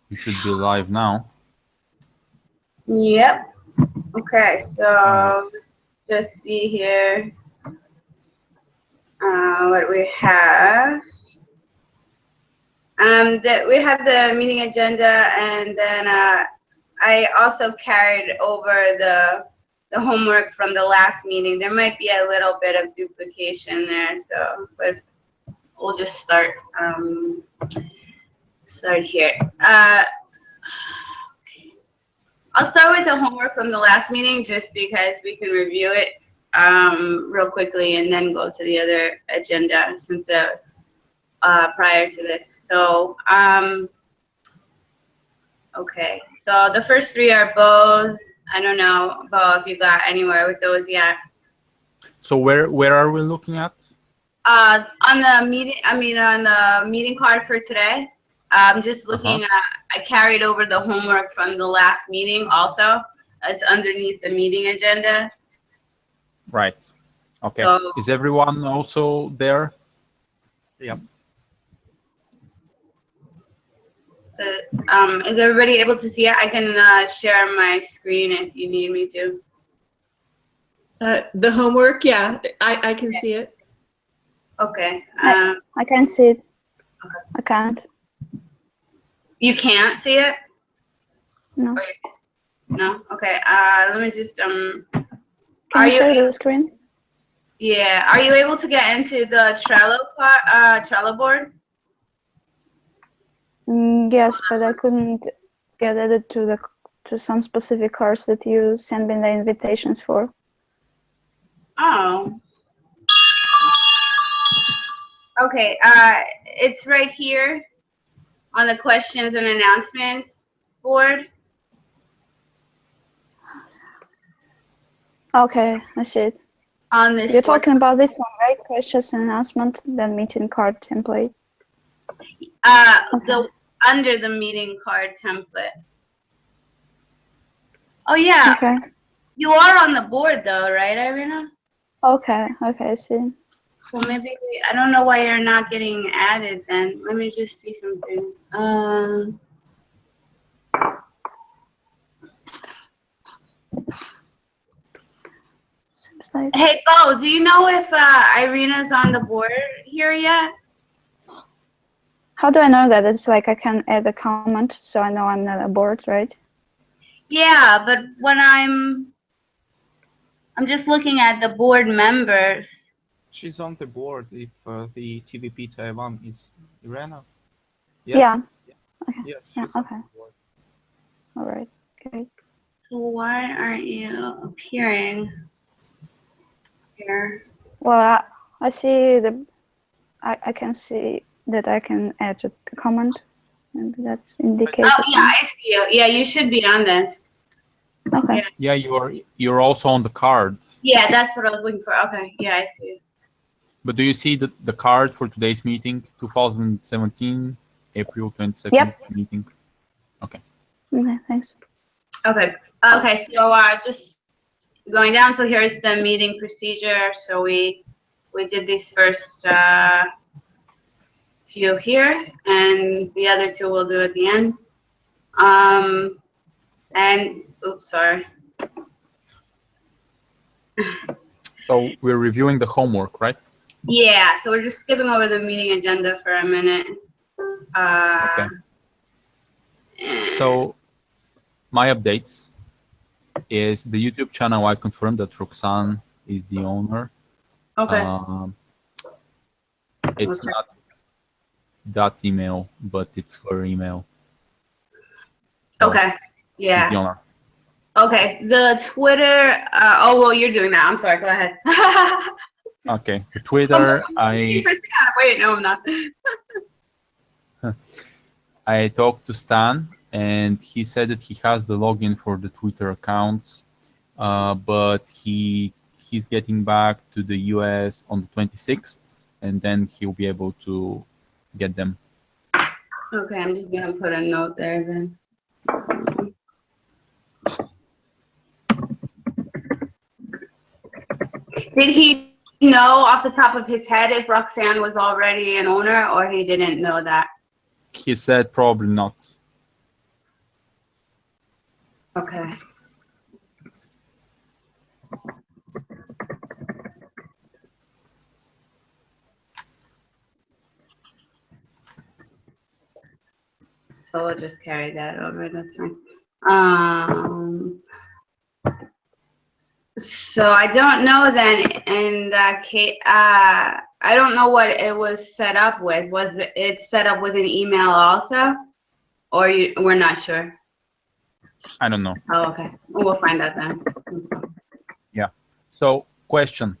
You should be live now. Yep. Okay, so just see here what we have. That we have the meeting agenda, and then I also carried over the homework from the last meeting. There might be a little bit of duplication there, so but we'll just start here. I'll start with the homework from the last meeting just because we can review it real quickly and then go to the other agenda since it was prior to this. So, okay. So the first three are Bo's. I don't know, Bo, if you got anywhere with those yet. So where are we looking at? On the meeting, on the meeting card for today. I'm just looking at, I carried over the homework from the last meeting also. It's underneath the meeting agenda. Right. Okay. So, is everyone also there? Yep. Is everybody able to see it? I can share my screen if you need me to. The homework, yeah, I can see it. Okay. I can see it. Okay. I can't. You can't see it? No. No? Okay. Let me just Can you share the screen? Yeah. Are you able to get into the Trello board? Yes, but I couldn't get added to some specific cards that you sent me the invitations for. Oh. Okay. It's right here on the questions and announcements board. Okay, I see it. On this. You're talking about this one, right? Questions and announcement, then meeting card template. The under the meeting card template. Oh yeah. Okay. You are on the board though, right, Irina? Okay, I see. So maybe I don't know why you're not getting added then. Let me just see something. Seems like... Hey Bo, do you know if Irina's on the board here yet? How do I know that? It's like I can add a comment, so I know I'm not on board, right? Yeah, but when I'm just looking at the board members. She's on the board if the TVP Taiwan is Irina. Yes? Yeah. Okay. Yes, Yeah, she's on okay. the board. All right, great. So why aren't you appearing here? Well, I see I can see that I can add a comment. Maybe that's indicates. Oh yeah, I see you. Yeah, you should be on this. Okay. Yeah, you're also on the card. Yeah, that's what I was looking for. Okay, yeah, I see you. But do you see the card for today's meeting, 2017, April 22nd Yep. meeting? Okay. Okay, thanks. Okay. Okay. So just going down. So here's the meeting procedure. So we did these first few here, and the other two we'll do at the end. And oops, sorry. So we're reviewing the homework, right? Yeah. So we're just skipping over the meeting agenda for a minute. Okay. So my updates is the YouTube channel. I confirmed that Roxanne is the owner. Okay. It's Okay. not that email, but it's her email. So Okay. she's Yeah. the owner. Okay. The Twitter. Oh well, you're doing that. I'm sorry. Go ahead. Okay. The Twitter, Wait, no, I'm not. I talked to Stan, and he said that he has the login for the Twitter accounts, but he's getting back to the US on the 26th, and then he'll be able to get them. Okay, I'm just gonna put a note there then. Did he know off the top of his head if Roxanne was already an owner, or he didn't know that? He said probably not. Okay. So we'll just carry that over. That's fine. So I don't know then in that case, I don't know what it was set up with. Was it set up with an email also? Or we're not sure? I don't know. Oh, okay. We'll find out then. Yeah. So question.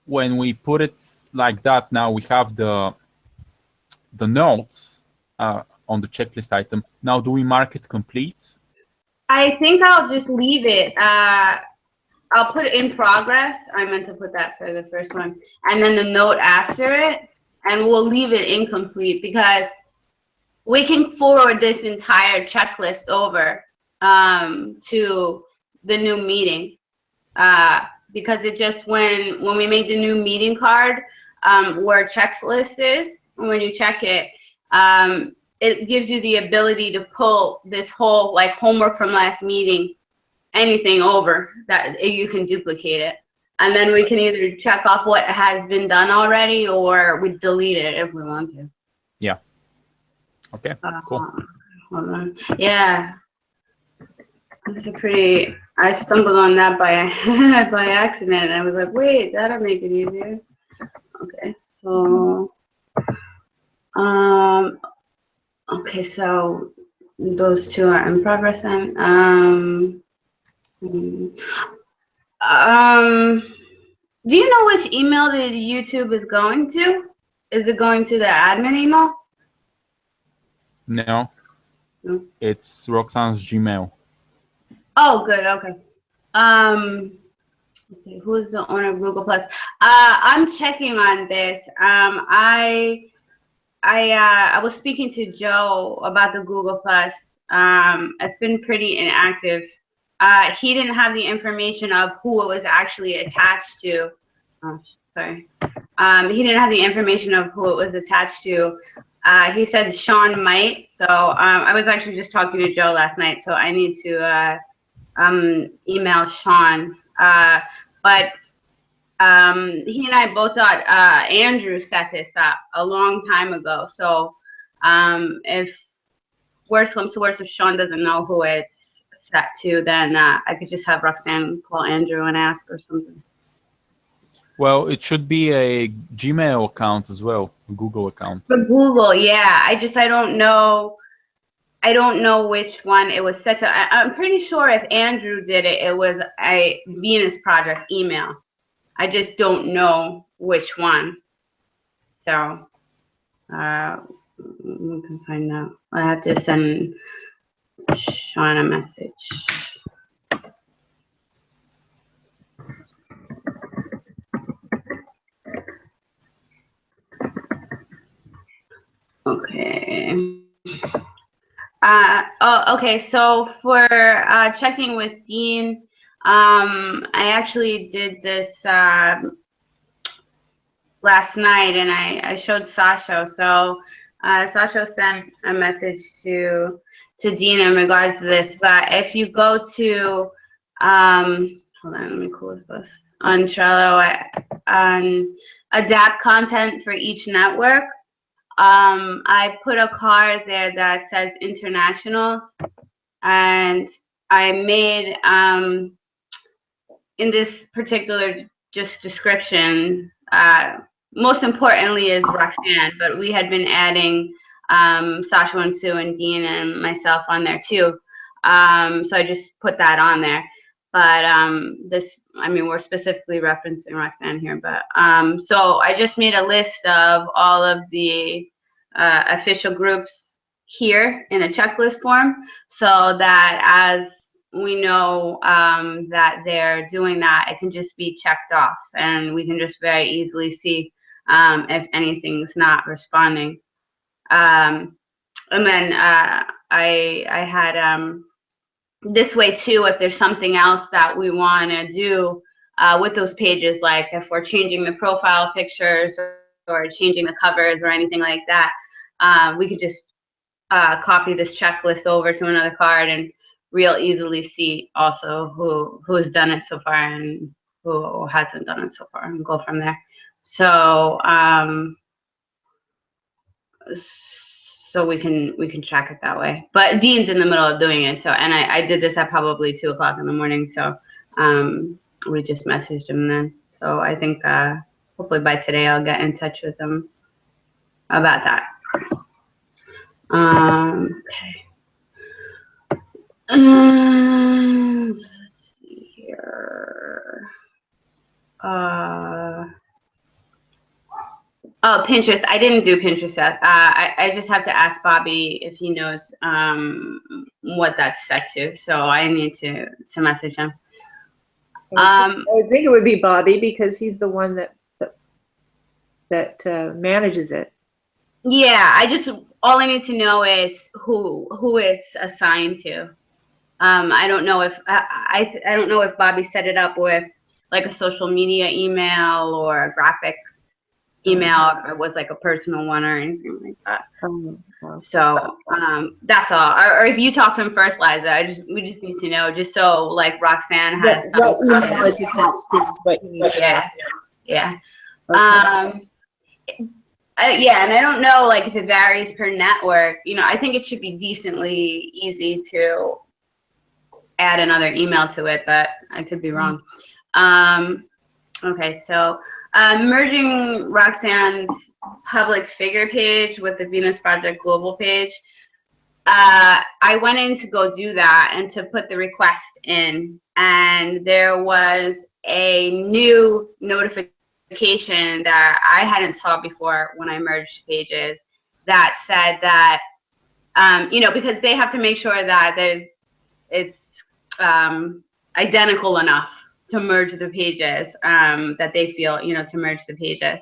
When we put it like that, now we have the notes on the checklist item. Now, do we mark it complete? I think I'll just leave it. I'll put it in progress. I meant to put that for the first one. And then the note after it. And we'll leave it incomplete because we can forward this entire checklist over to the new meeting. Because it just, when we make the new meeting card, where checklist is, when you check it, it gives you the ability to pull this whole like homework from last meeting, anything over that you can duplicate it. And then we can either check off what has been done already or we delete it if we want to. Yeah. Okay, cool. Hold on. Yeah. It's a pretty, I stumbled on that by by accident. I was like, wait, that'll make it easier. Okay, so okay, so those two are in progress then. Do you know which email the YouTube is going to? Is it going to the admin email? No. No. It's Roxanne's Gmail. Oh, good. Okay. Let's see, who is the owner of Google Plus? I'm checking on this. I was speaking to Joe about the Google Plus. It's been pretty inactive. He didn't have the information of who it was actually attached to. Oh, sorry. He didn't have the information of who it was attached to. He said Sean might. So I was actually just talking to Joe last night. So I need to email Sean. But he and I both thought Andrew set this up a long time ago. So if worse comes to worse, if Sean doesn't know who it's set to, then I could just have Roxanne call Andrew and ask or something. Well, it should be a Gmail account as well, a Google account. For Google, yeah. I don't know. I don't know which one it was set to. I'm pretty sure if Andrew did it, it was a Venus Project email. I just don't know which one. So we can find out. I have to send Sean a message. Okay. Okay. So for checking with Dean, I actually did this last night, and I showed Sasha. So Sasha sent a message to Dean in regards to this. But if you go to hold on, let me close this on Trello on adapt content for each network. I put a card there that says internationals, and I made in this particular just description, most importantly is Roxanne, but we had been adding Sasha and Sue and Dean and myself on there too. So I just put that on there. But this, I mean, we're specifically referencing Roxanne here. But so I just made a list of all of the official groups here in a checklist form, so that as we know that they're doing that, it can just be checked off, and we can just very easily see if anything's not responding. And then I had this way too, if there's something else that we want to do with those pages, like if we're changing the profile pictures or changing the covers or anything like that, we could just copy this checklist over to another card and real easily see also who has done it so far and who hasn't done it so far, and go from there. So so we can track it that way. But Dean's in the middle of doing it, so, and I did this at probably 2 o'clock in the morning, so we just messaged him then. So I think hopefully by today I'll get in touch with him about that. Okay. Let's see here. Oh, Pinterest. I didn't do Pinterest yet. I just have to ask Bobby if he knows what that's set to. So I need to message him. I would think it would be Bobby because he's the one that manages it. Yeah, all I need to know is who it's assigned to. I don't know if I don't know if Bobby set it up with like a social media email or a graphics email, if it was like a personal one or anything like that. So that's all. Or if you talk to him first, Liza, we just need to know, just so like Roxanne has some. What email it attached to is what you need. Yeah. Okay. Yeah, and I don't know like if it varies per network. You know, I think it should be decently easy to add another email to it, but I could be wrong. Okay, so merging Roxanne's public figure page with the Venus Project global page. I went in to go do that and to put the request in, and there was a new notification that I hadn't saw before when I merged pages that said that, you know, because they have to make sure that it's identical enough to merge the pages, that they feel, you know, to merge the pages.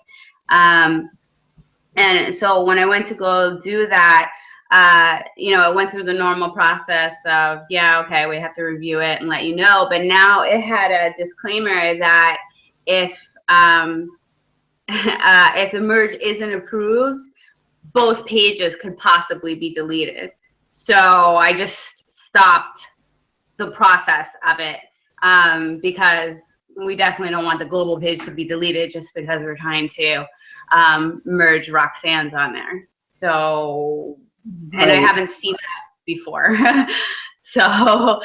And so when I went to go do that, you know, I went through the normal process of, yeah, okay, we have to review it and let you know. But now it had a disclaimer that if the merge isn't approved, both pages could possibly be deleted. So I just stopped the process of it, because we definitely don't want the global page to be deleted just because we're trying to merge Roxanne's on there. So, and I haven't seen that before. So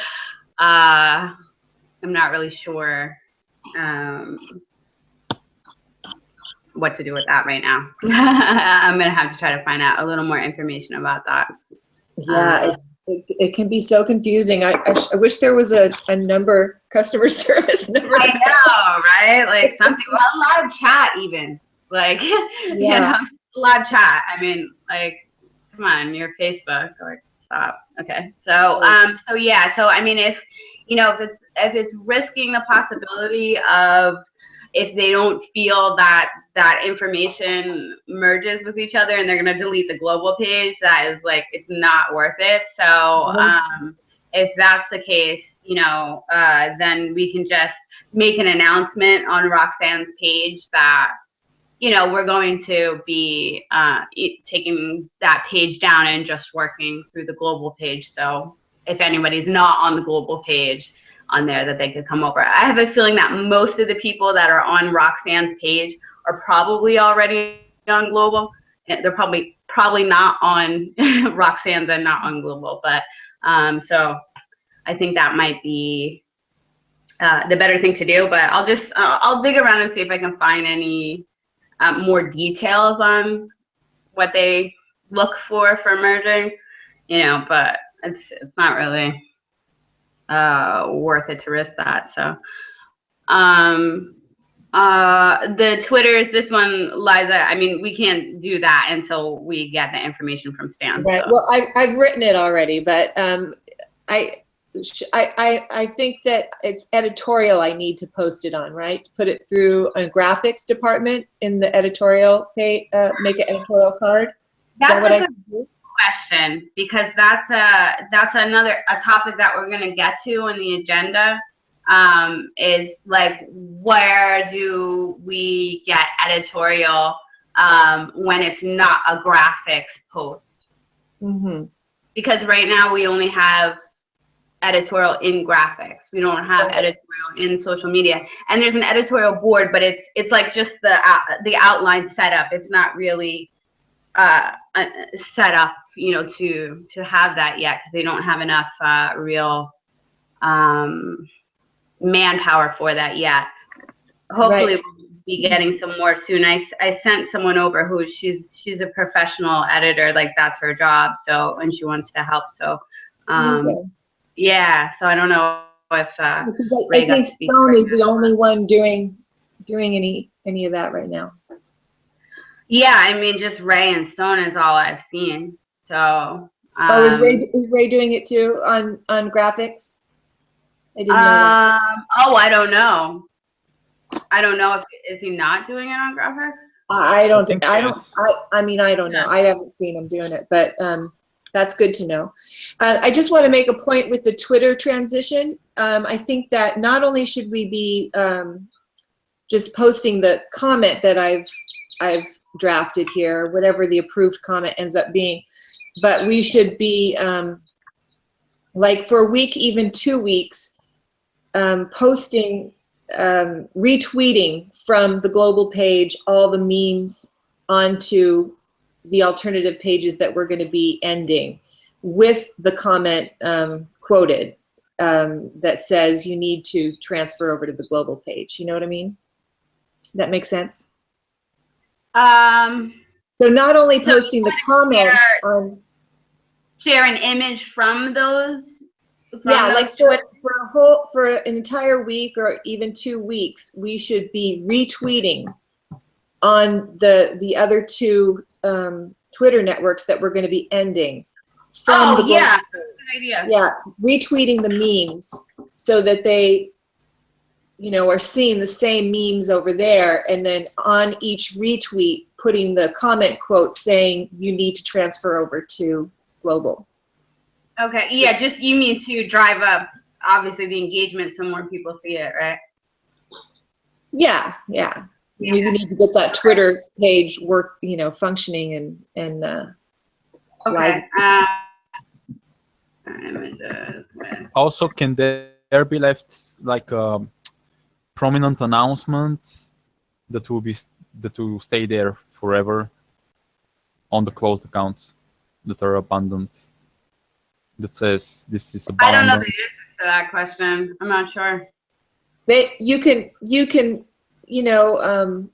I'm not really sure what to do with that right now. I'm gonna have to try to find out a little more information about that. Yeah, it can be so confusing. I wish there was a customer service number. I know, right? Like something, well, a lot of chat even. Like, you know, a lot of chat. I mean, like, come on, your Facebook, like, stop. Okay, so so yeah, so I mean, if you know, if it's risking the possibility of, if they don't feel that information merges with each other and they're going to delete the global page, that is like, it's not worth it. So if that's the case, you know, then we can just make an announcement on Roxanne's page that, you know, we're going to be taking that page down and just working through the global page. So if anybody's not on the global page on there, that they could come over. I have a feeling that most of the people that are on Roxanne's page are probably already on global. They're probably not on Roxanne's and not on global, but so I think that might be the better thing to do. But I'll just I'll dig around and see if I can find any more details on what they look for merging, you know, but it's not really worth it to risk that. So the Twitters, this one, Liza, I mean, we can't do that until we get the information from Stan. Right. So. Well, I've written it already, but I think that it's editorial I need to post it on, right? Put it through a graphics department in the editorial page, make an editorial card. That's a good question, because that's another topic that we're going to get to in the agenda, is like, where do we get editorial when it's not a graphics post? Mm-hmm. Because right now we only have editorial in graphics. We don't have Right. editorial in social media. And there's an editorial board, but it's like just the outline setup. It's not really set up, you know, to have that yet, because they don't have enough real manpower for that yet. Hopefully Right. we'll be getting some more soon. I sent someone over who she's a professional editor, like that's her job. So, and she wants to help. So, Okay. yeah. So I don't know if Because Ray I got think to speak Stone right is the now. only one doing any of that right now. Yeah, I mean, just Ray and Stone is all I've seen. So. Oh, is Ray doing it too on graphics? I didn't know that. Oh, I don't know. I don't know if is he not doing it on graphics? I don't think think I don't. yes. I mean, I don't know. I haven't seen him doing it, but that's good to know. I just want to make a point with the Twitter transition. I think that not only should we be just posting the comment that I've drafted here, whatever the approved comment ends up being, but we should be like for a week, even 2 weeks, posting, retweeting from the global page all the memes onto the alternative pages that we're going to be ending with the comment quoted that says you need to transfer over to the global page. You know what I mean? That makes sense? So not only So posting the comment on, share an image from those. yeah, like Twitter. for an entire week or even 2 weeks, we should be retweeting on the other two Twitter networks that we're going to be ending from the global Yeah, page. good idea. Yeah, retweeting the memes so that they, you know, are seeing the same memes over there, and then on each retweet putting the comment quote saying you need to transfer over to global. Okay, yeah, just you mean to drive up obviously the engagement so more people see it, right? Yeah. We need to get that Twitter page work, you know, functioning and Okay. live. Images with. Also, can there be left like a prominent announcement that will stay there forever on the closed accounts that are abandoned? That says this is I don't know abandoned. the answer to that question. I'm not sure. You can, you know,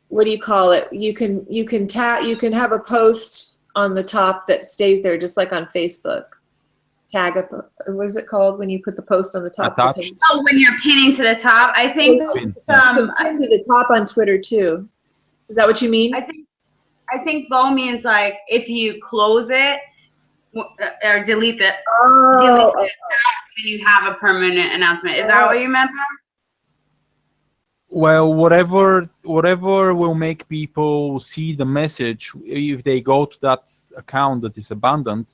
what do you call it? You can have a post on the top that stays there, just like on Facebook. Tag up, what is it called when you put the post on the top of the Attached. page? Oh, when you're pinning to the top, I think. You Pin, can pin to the top on Twitter too. Is that what you mean? I think Bo means like if you close it or delete it, Oh, then you have a permanent announcement. Is that what you meant? Well, whatever will make people see the message, if they go to that account that is abandoned,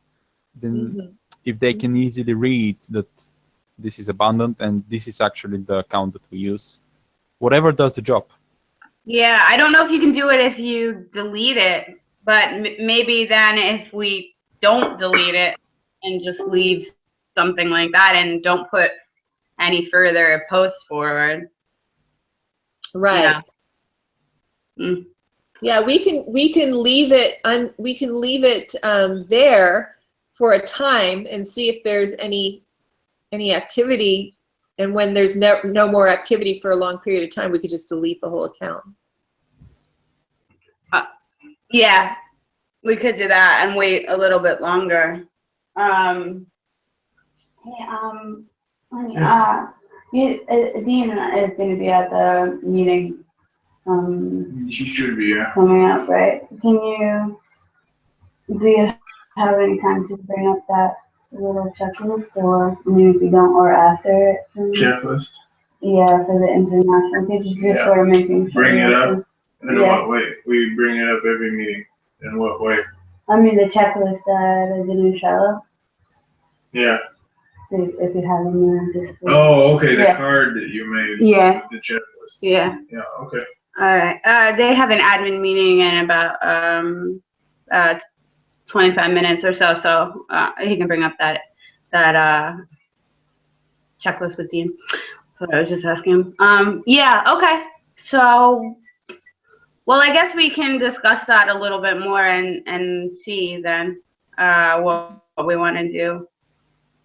then if they can easily read that this is abandoned and this is actually the account that we use, whatever does the job. Yeah, I don't know if you can do it if you delete it, but maybe then if we don't delete it and just leave something like that and don't put any further posts forward. right. Yeah. Yeah, we can leave it there for a time and see if there's any activity, and when there's no more activity for a long period of time, we could just delete the whole account. Yeah, we could do that and wait a little bit longer. Dean is going to be at the meeting. She should be, yeah. Coming up, right? Do you have any time to bring up that little checklist, or I mean, if you don't, or after it? Checklist. Yeah, for the international pages, just Yeah. sort of making sure. Bring it up. In Yeah. what way? We bring it up every meeting. In what way? I mean, the checklist that I did in Trello, Yeah. if you have them there. Oh, okay. The Yeah. card that you made. Yeah. The checklist. Yeah. Yeah. Okay. All right. They have an admin meeting in about 25 minutes or so, so he can bring up that that checklist with Dean. So I was just asking him. Yeah, okay. So, well, I guess we can discuss that a little bit more and see then what we want to do.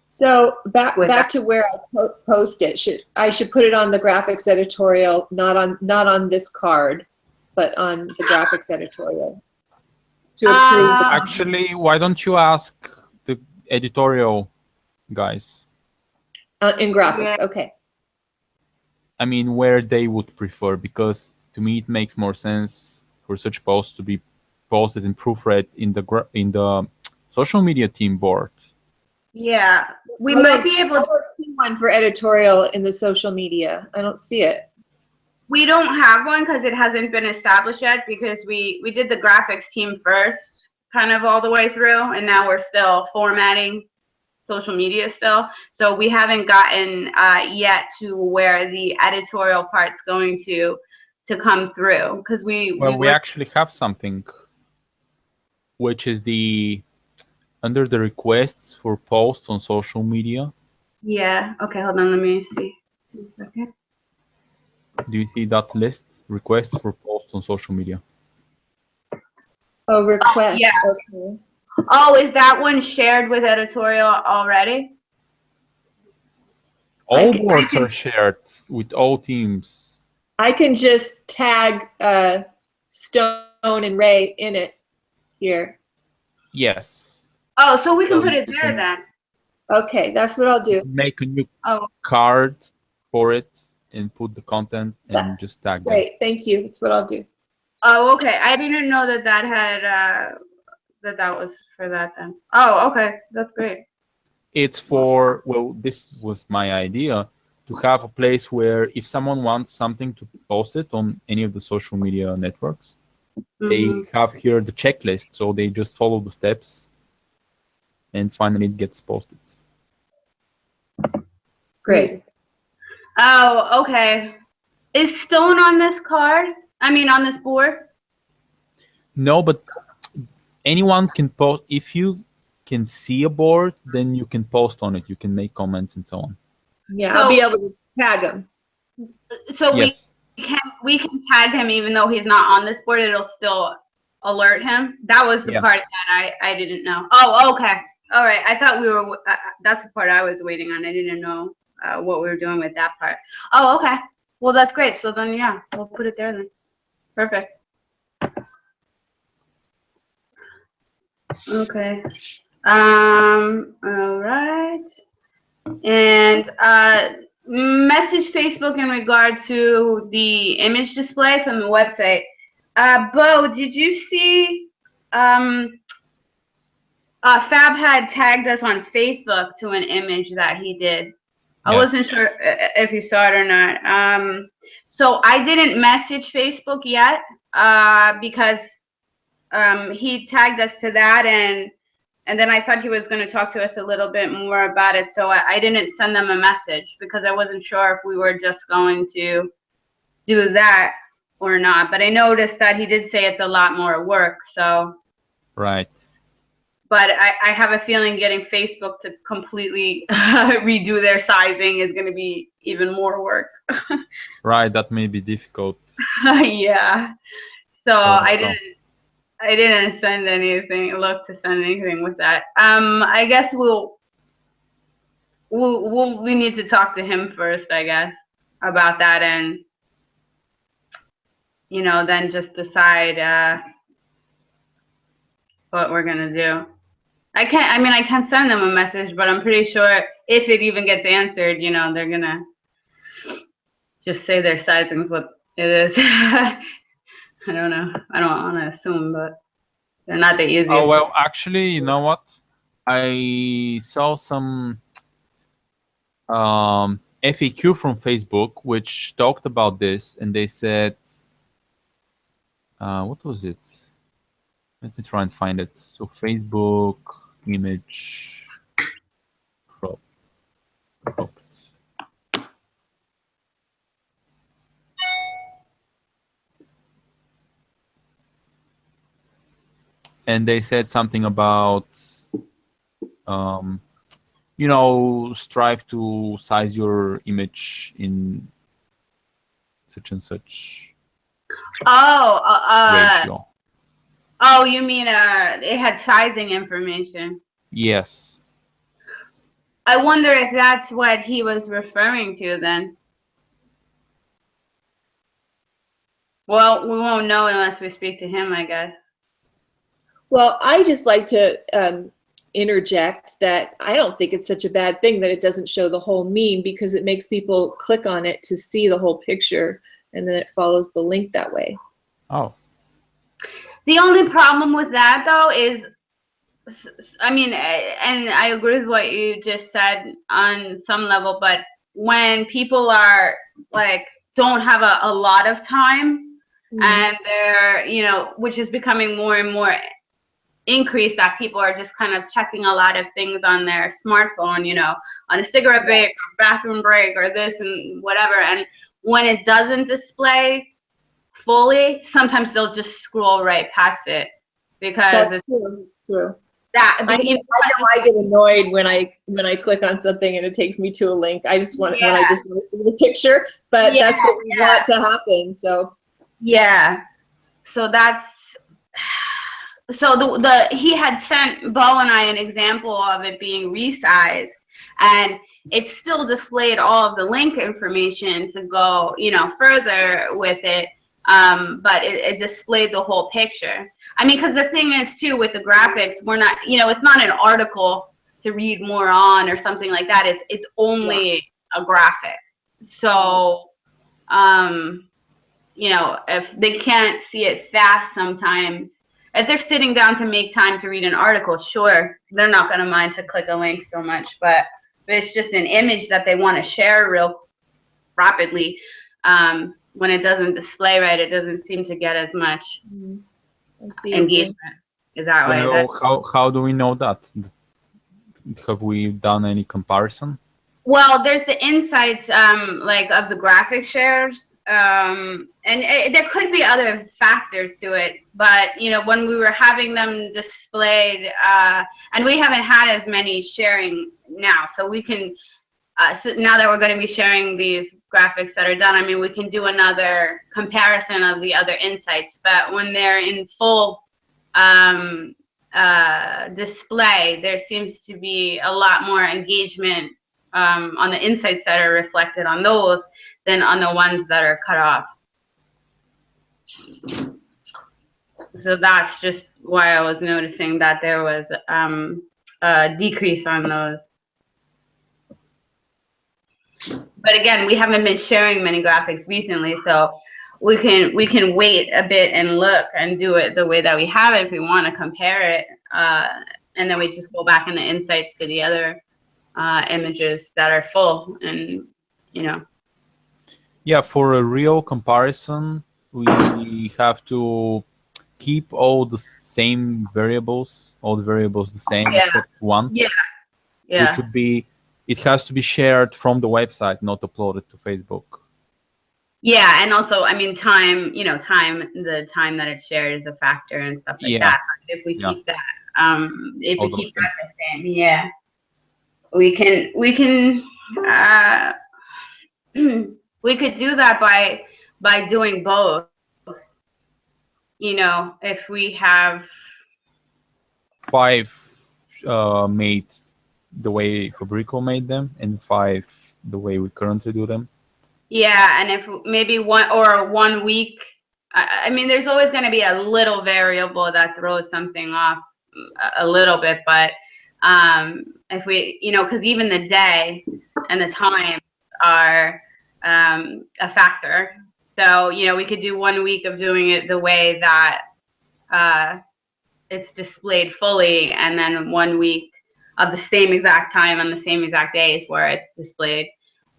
So back With back to where I post it. I should put it on the graphics editorial, not on this card, but on the graphics editorial to approve. Actually, why don't you ask the editorial guys? In graphics, Yeah. okay. I mean, where they would prefer, because to me it makes more sense for such posts to be posted and proofread in the social media team board. Yeah, we I might don't be see- able. I don't see one for editorial in the social media. I don't see it. We don't have one because it hasn't been established yet, because we did the graphics team first, kind of all the way through, and now we're still formatting social media still. So we haven't gotten yet to where the editorial part's going to come through, because we We actually have something, which is under the requests for posts on social media. Yeah. Okay. Hold on. Let me see. A second. Do you see that list? Requests for posts on social media. Oh, request. yeah. Okay. Oh, is that one shared with editorial already? All can- boards are shared with all teams. I can just tag Stone and Ray in it here. Yes. Oh, so we can So put it you there can- then. Okay, that's what I'll do. Make a new Oh, card for it and put the content and just tag them. Great, thank you. That's what I'll do. oh, okay. I didn't know that had that was for that then. Oh, okay. That's great. It's for, well, this was my idea, to have a place where if someone wants something to post it on any of the social media networks, Mhm. they have here the checklist, so they just follow the steps and finally it gets posted. Great. Oh, okay. Is Stone on this card? I mean, on this board? No, but anyone can post. If you can see a board, then you can post on it. You can make comments and so on. Yeah, I'll be able to tag them. So Yes. we can tag him even though he's not on this board. It'll still alert him. That was the Yeah. part that I didn't know. Oh, okay. All right. I thought we were. That's the part I was waiting on. I didn't know what we were doing with that part. Oh, okay. Well, that's great. So then, yeah, we'll put it there then. Perfect. Okay. All right. And message Facebook in regard to the image display from the website. Bo, did you see Fab had tagged us on Facebook to an image that he did. I Yes. wasn't sure if you saw it or not. So I didn't message Facebook yet because he tagged us to that, and then I thought he was going to talk to us a little bit more about it. So I didn't send them a message because I wasn't sure if we were just going to do that or not. But I noticed that he did say it's a lot more work. So, Right. but I have a feeling getting Facebook to completely redo their sizing is going to be even more work. Right. That may be difficult. Yeah. So Oh, I didn't send anything. Look to send anything with that. I guess we need to talk to him first, I guess, about that, and then just decide what we're gonna do. I can send them a message, but I'm pretty sure if it even gets answered, they're gonna just say their sizing's what it is. I don't know. I don't want to assume, but they're not the easiest. Oh, well, actually, you know what? I saw some FAQ from Facebook which talked about this, and they said, what was it? Let me try and find it. So Facebook image crop. And they said something about strive to size your image in such and such ratio. Oh, you mean it had sizing information? Yes. I wonder if that's what he was referring to then. Well, we won't know unless we speak to him, I guess. Well, I just like to interject that I don't think it's such a bad thing that it doesn't show the whole meme, because it makes people click on it to see the whole picture, and then it follows the link that way. Oh. The only problem with that, though, is, I mean, and I agree with what you just said on some level, but when people are like, don't have a lot of time, and they're, which is becoming more and more increased, that people are just kind of checking a lot of things on their smartphone, on a cigarette break or bathroom break or this and whatever. And when it doesn't display fully, sometimes they'll just scroll right past it, because That's true. It's true. That I know I get annoyed when I click on something and it takes me to a link. I just want when I just want to see the picture, but that's what we want to happen. So so that's he had sent Bo and I an example of it being resized, and it still displayed all of the link information to go further with it, but it displayed the whole picture. I mean, because the thing is, too, with the graphics, we're not, it's not an article to read more on or something like that. It's only a graphic. So, if they can't see it fast sometimes, if they're sitting down to make time to read an article, sure, they're not going to mind to click a link so much. But if it's just an image that they want to share real rapidly, when it doesn't display right, it doesn't seem to get as much engagement. Is that way? How do we know that? Have we done any comparison? Well, there's the insights, like of the graphic shares, and there could be other factors to it. But when we were having them displayed, and we haven't had as many sharing now, so we can. So now that we're going to be sharing these graphics that are done, I mean, we can do another comparison of the other insights. But when they're in full display, there seems to be a lot more engagement on the insights that are reflected on those than on the ones that are cut off. So that's just why I was noticing that there was a decrease on those. But again, we haven't been sharing many graphics recently, so we can wait a bit and look and do it the way that we have it if we want to compare it, and then we just go back in the insights to the other images that are full, and Yeah, for a real comparison, we have to keep all the same variables, the same except one. Yeah. Which would be, it has to be shared from the website, not uploaded to Facebook. Yeah, and also, I mean, time, the time that it's shared is a factor and stuff like that. If we keep that, if we keep that the same, we can, we could do that by doing both. If we have 5 made the way Fabrico made them, and 5 the way we currently do them. Yeah, and if maybe 1 week, I mean, there's always going to be a little variable that throws something off a little bit, but if we, because even the day and the time are a factor. So, we could do 1 week of doing it the way that it's displayed fully, and then 1 week of the same exact time on the same exact days where it's displayed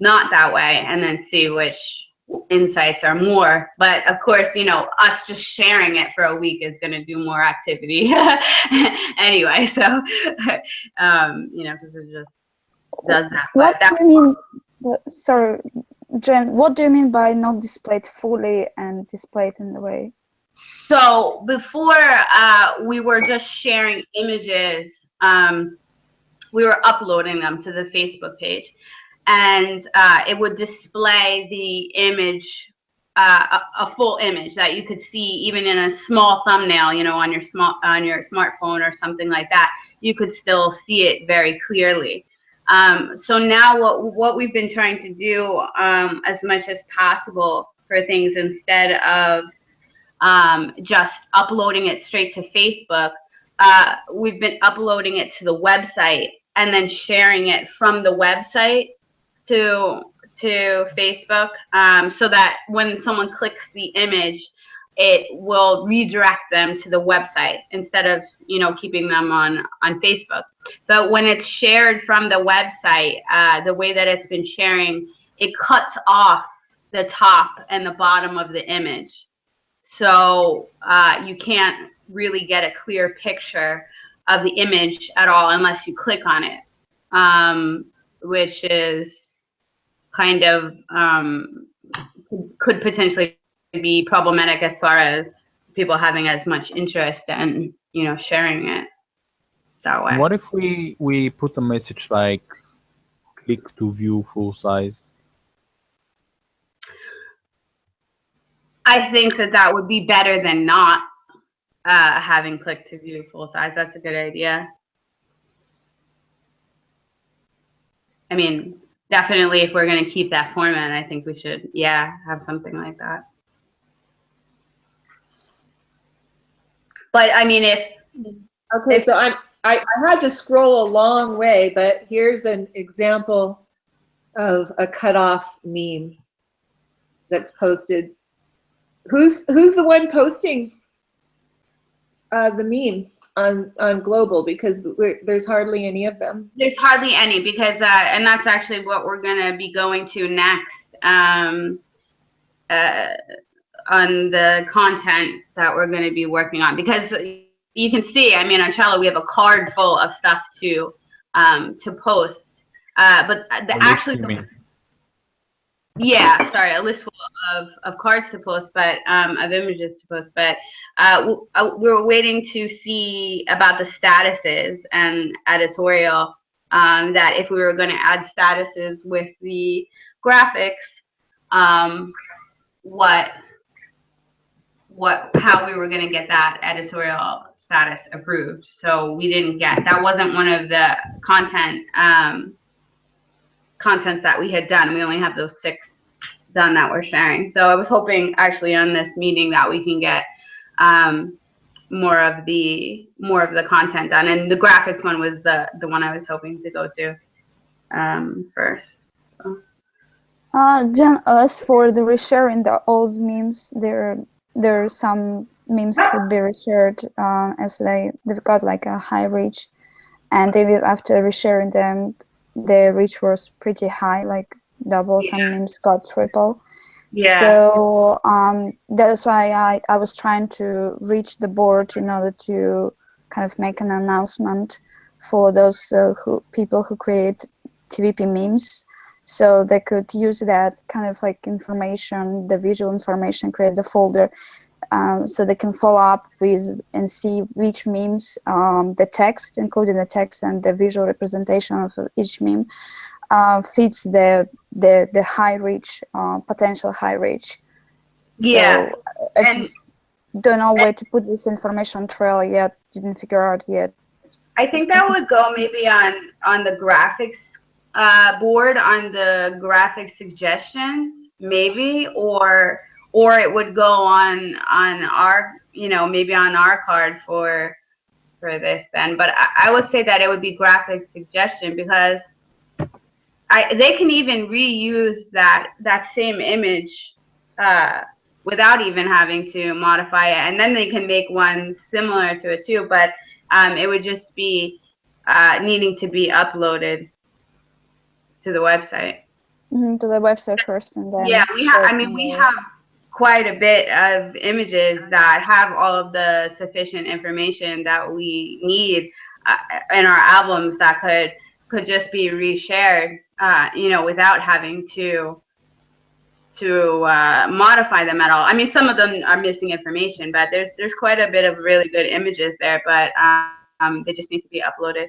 not that way, and then see which insights are more. But of course, us just sharing it for a week is going to do more activity anyway. So, because it just does that. What do you mean? Sorry, Jen. What do you mean by not displayed fully and displayed in the way? So before we were just sharing images we were uploading them to the Facebook page, and it would display the image, a full image that you could see even in a small thumbnail, you know, on your smartphone or something like that. You could still see it very clearly. So now what we've been trying to do as much as possible for things, instead of just uploading it straight to Facebook, we've been uploading it to the website and then sharing it from the website to Facebook, so that when someone clicks the image, it will redirect them to the website instead of, you know, keeping them on Facebook. But when it's shared from the website, the way that it's been sharing, it cuts off the top and the bottom of the image. So you can't really get a clear picture of the image at all unless you click on it, which is kind of could potentially be problematic as far as people having as much interest and, you know, sharing it that way. What if we put a message like click to view full size? I think that would be better than not having click to view full size. That's a good idea. I mean, definitely if we're going to keep that format, I think we should, yeah, have something like that. But I mean, Okay, so I had to scroll a long way, but here's an example of a cutoff meme that's posted. Who's the one posting the memes on Global? Because there's hardly any of them. There's hardly any, because and that's actually what we're going to be going to next on the content that we're going to be working on. Because you can see, I mean, on Trello we have a card full of stuff to post, but yeah, sorry, a list full of cards to post, but of images to post. But we were waiting to see about the statuses and editorial, that if we were going to add statuses with the graphics, how we were going to get that editorial status approved. So we didn't get, that wasn't one of the contents that we had done. We only have those 6 done that we're sharing. So I was hoping actually on this meeting that we can get more of the content done. And the graphics one was the one I was hoping to go to first. So. Jen, as for the resharing the old memes, there are some memes could be reshared as they've got like a high reach, and even after resharing them, the reach was pretty high, like double. Yeah. Some memes got triple. Yeah. So that's why I was trying to reach the board in order to kind of make an announcement for those people who create TVP memes, so they could use that kind of like information, the visual information, create the folder, so they can follow up with and see which memes, the text, including the text and the visual representation of each meme, fits the high reach, potential high reach. Yeah. So I just don't know where to put this information on Trello yet. Didn't figure out yet. I think that would go maybe on the graphics board, on the graphic suggestions, maybe, or it would go on our, you know, maybe on our card for this then. But I would say that it would be graphic suggestion, because they can even reuse that same image without even having to modify it, and then they can make one similar to it too. But it would just be needing to be uploaded to the website. Mm-hmm, to the website first, and then yeah, we have quite a bit of images that have all of the sufficient information that we need in our albums that could just be reshared, you know, without having to modify them at all. I mean, some of them are missing information, but there's quite a bit of really good images there, but they just need to be uploaded.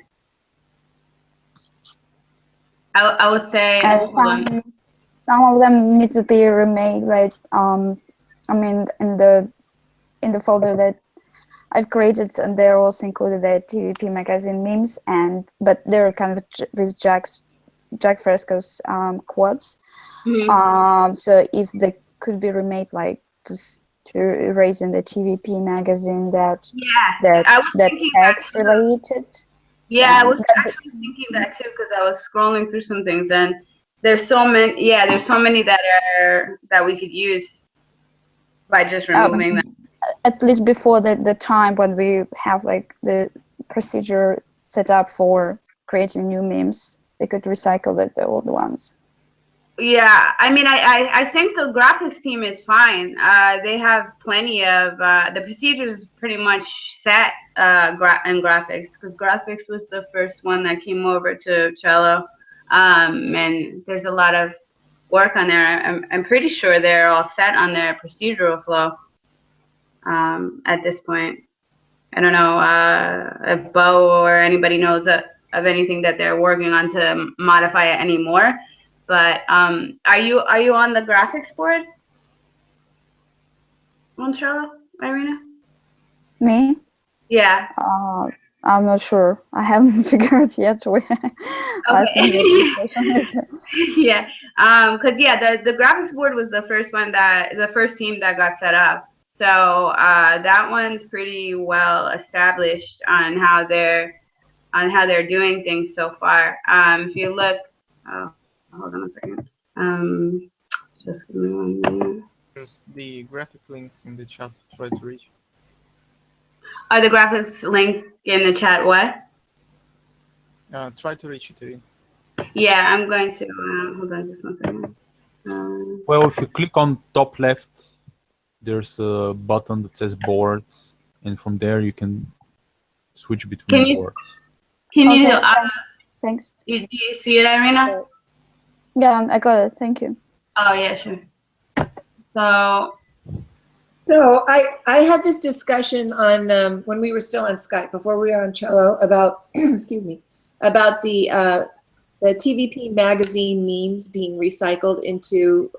I would say, And hold on. some of them need to be remade. Like I mean, in the folder that I've created, and they're also included the TVP magazine memes, but they're kind of with Jack Fresco's quotes. Mhm. So if they could be remade, like just to erase in the TVP magazine that Yeah, I was thinking that text too. related. Yeah, I was actually thinking that too because I was scrolling through some things and there's so many. Yeah, there's so many that we could use by just removing them. At least before the time when we have like the procedure set up for creating new memes, we could recycle the old ones. Yeah, I mean, I think the graphics team is fine. They have plenty of the procedures pretty much set in graphics because graphics was the first one that came over to Trello, and there's a lot of work on there. I'm pretty sure they're all set on their procedural flow at this point. I don't know if Bo or anybody knows of anything that they're working on to modify it anymore. But are you on the graphics board on Trello, Irina? Me? Yeah. I'm not sure. I haven't figured yet where I think the question is. Yeah. Because the graphics board was the first team that got set up. So that one's pretty well established on how they're doing things so far. If you look, oh, hold on a second. Just give me 1 minute. There's the graphic links in the chat. Try to reach. Are the graphics link in the chat? What? Try to reach it, Irina. Yeah, I'm going to. Hold on, just 1 second. Well, if you click on top left, there's a button that says boards, and from there you can switch between boards. Can you? Okay, thanks. Do you see it, Irina? Yeah, I got it. Thank you. Oh yeah, sure. So I had this discussion on when we were still on Skype before we were on Trello about excuse me, about the TVP magazine memes being recycled into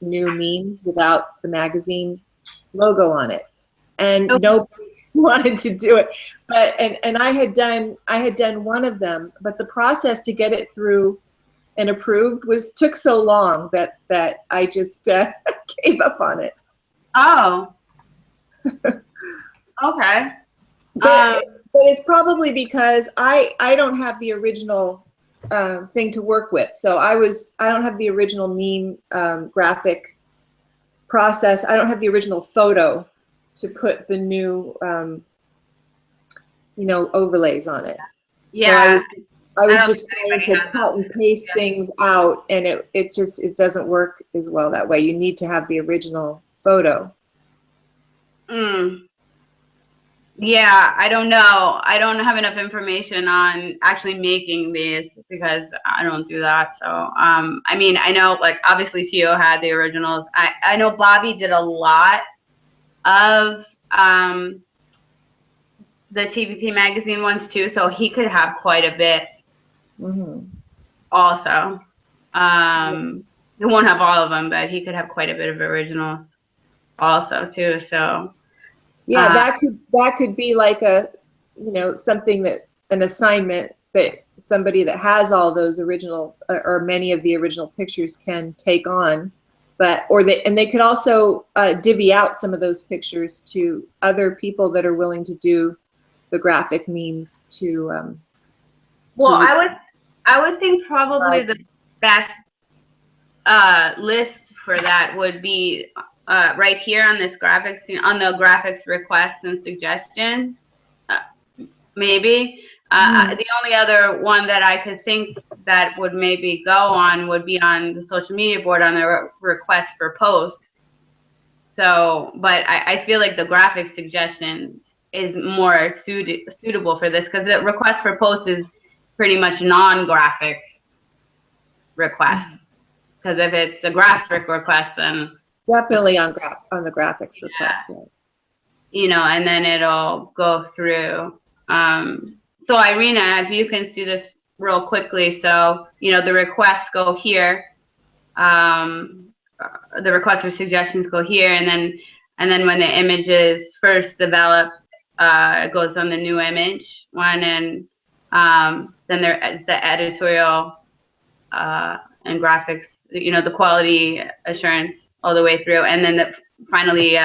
new memes without the magazine logo on it, and nobody wanted to do it. But and I had done one of them, but the process to get it through and approved took so long that I just gave up on it. Oh. Okay. But it's probably because I don't have the original thing to work with. So I don't have the original meme graphic process. I don't have the original photo to put the new overlays on it. Yeah. So I was just trying to cut and paste things out, and it doesn't work as well that way. You need to have the original photo. Yeah, I don't know. I don't have enough information on actually making these because I don't do that. So, I mean, I know like obviously Tio had the originals. I know Bobby did a lot of the TVP magazine ones too, so he could have quite a bit. Also, he won't have all of them, but he could have quite a bit of originals also too. So. Yeah, that could be like something that an assignment that somebody that has all those original or many of the original pictures can take on, and they could also divvy out some of those pictures to other people that are willing to do the graphic memes to. Well, I would think probably the best list for that would be right here on this graphics, on the graphics requests and suggestion, maybe. The only other one that I could think that would maybe go on would be on the social media board on the request for posts. So, but I feel like the graphic suggestion is more suitable for this because the request for posts is pretty much non-graphic requests. Because if it's a graphic request, then definitely on the graphics request. Yeah. And then it'll go through. So Irina, if you can see this real quickly. So, the requests go here. The requests or suggestions go here, and then when the image is first developed, it goes on the new image one, and then there is the editorial and graphics, the quality assurance all the way through, and then finally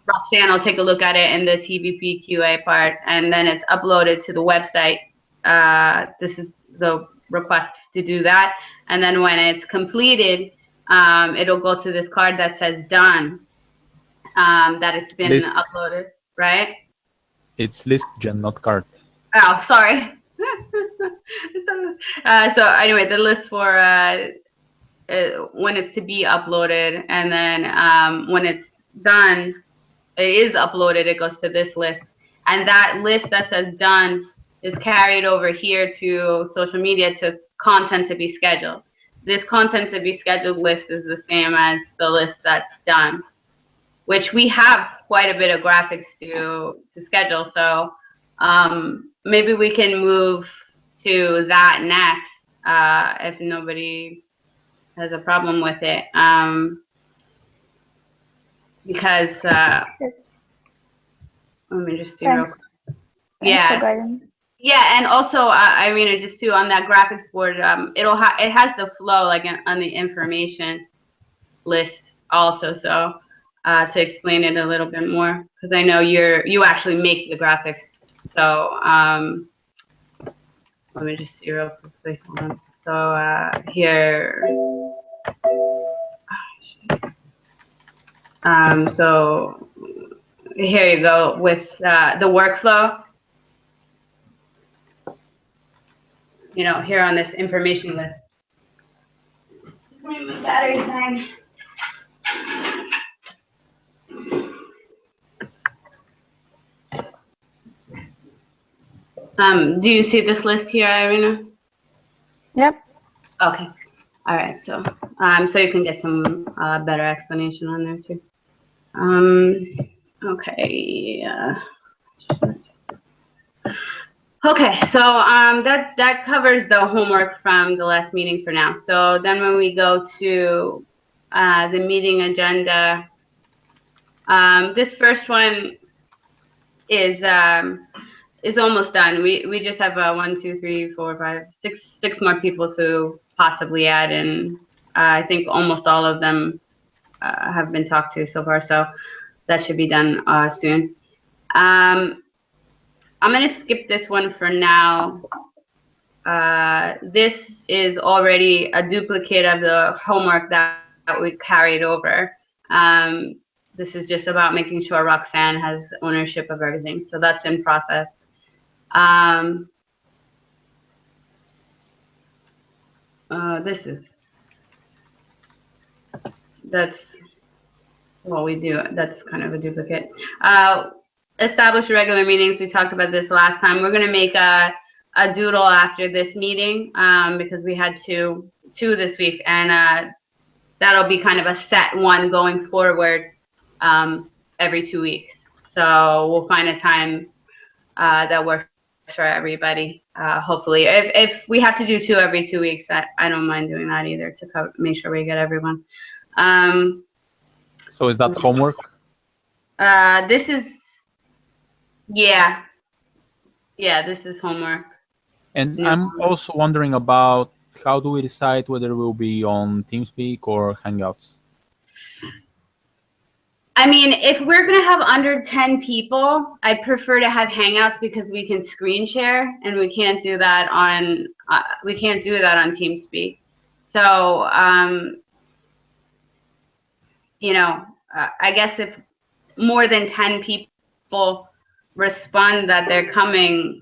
Roxanne will take a look at it in the TVP QA part, and then it's uploaded to the website. This is the request to do that, and then when it's completed, it'll go to this card that says done, that it's been List. uploaded, right? It's list gen, not card. Oh, sorry. So anyway, the list for when it's to be uploaded, and then when it's done, it is uploaded, it goes to this list, and that list that says done is carried over here to social media to content to be scheduled. This content to be scheduled list is the same as the list that's done, which we have quite a bit of graphics to schedule. So maybe we can move to that next if nobody has a problem with it. Because let me just see real Thanks. quick. Thanks Yeah. for guiding. Yeah, and also Irina, just too, on that graphics board, it has the flow like on the information list also. So to explain it a little bit more, because I know you actually make the graphics. So let me just see real quickly. Hold on. So here. So here you go with the workflow. Here on this information list. My battery's dying. Do you see this list here, Irina? Yep. Okay. All right. So so you can get some better explanation on there too. Okay. Okay, so that covers the homework from the last meeting for now. So then when we go to the meeting agenda, this first one is almost done. We just have 1, 2, 3, 4, 5, 6 more people to possibly add, and I think almost all of them have been talked to so far. So that should be done soon. I'm going to skip this one for now. This is already a duplicate of the homework that we carried over. This is just about making sure Roxanne has ownership of everything. So that's in process. That's what we do. That's kind of a duplicate. Establish regular meetings. We talked about this last time. We're going to make a doodle after this meeting because we had two this week, and that'll be kind of a set one going forward every 2 weeks. So we'll find a time that works for everybody. Hopefully, if we have to do 2 every 2 weeks, I don't mind doing that either to make sure we get everyone. So is that homework? This is. Yeah, this is homework. And Yeah. I'm also wondering about how do we decide whether we'll be on TeamSpeak or Hangouts? I mean, if we're gonna have under 10 people, I prefer to have Hangouts because we can screen share, and we can't do that on TeamSpeak. So I guess if more than 10 people respond that they're coming,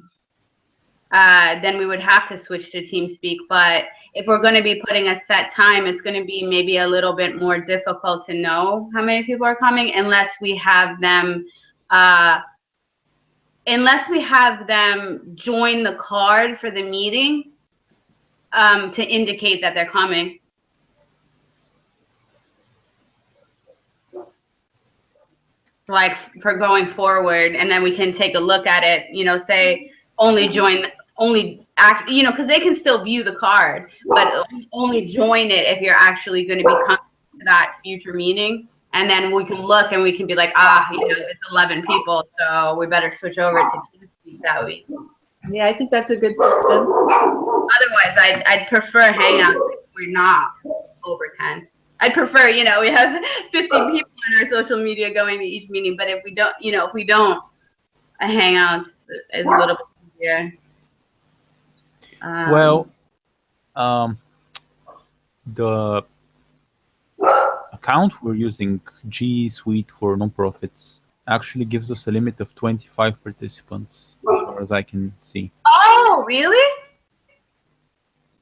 then we would have to switch to TeamSpeak. But if we're going to be putting a set time, it's going to be maybe a little bit more difficult to know how many people are coming unless we have them join the card for the meeting to indicate that they're coming. Like for going forward, and then we can take a look at it, say only join only act, you know, because they can still view the card, but only join it if you're actually going to be coming to that future meeting. And then we can look and we can be like, you know, it's 11 people, so we better switch over to TeamSpeak that week. Yeah, I think that's a good system. Otherwise, I'd prefer Hangouts if we're not over 10. I'd prefer, you know, we have 50 people on our social media going to each meeting, but if we don't, you know, a Hangouts is a little bit easier. Well, the account we're using, G Suite for Nonprofits, actually gives us a limit of 25 participants, as far as I can see. Oh, really?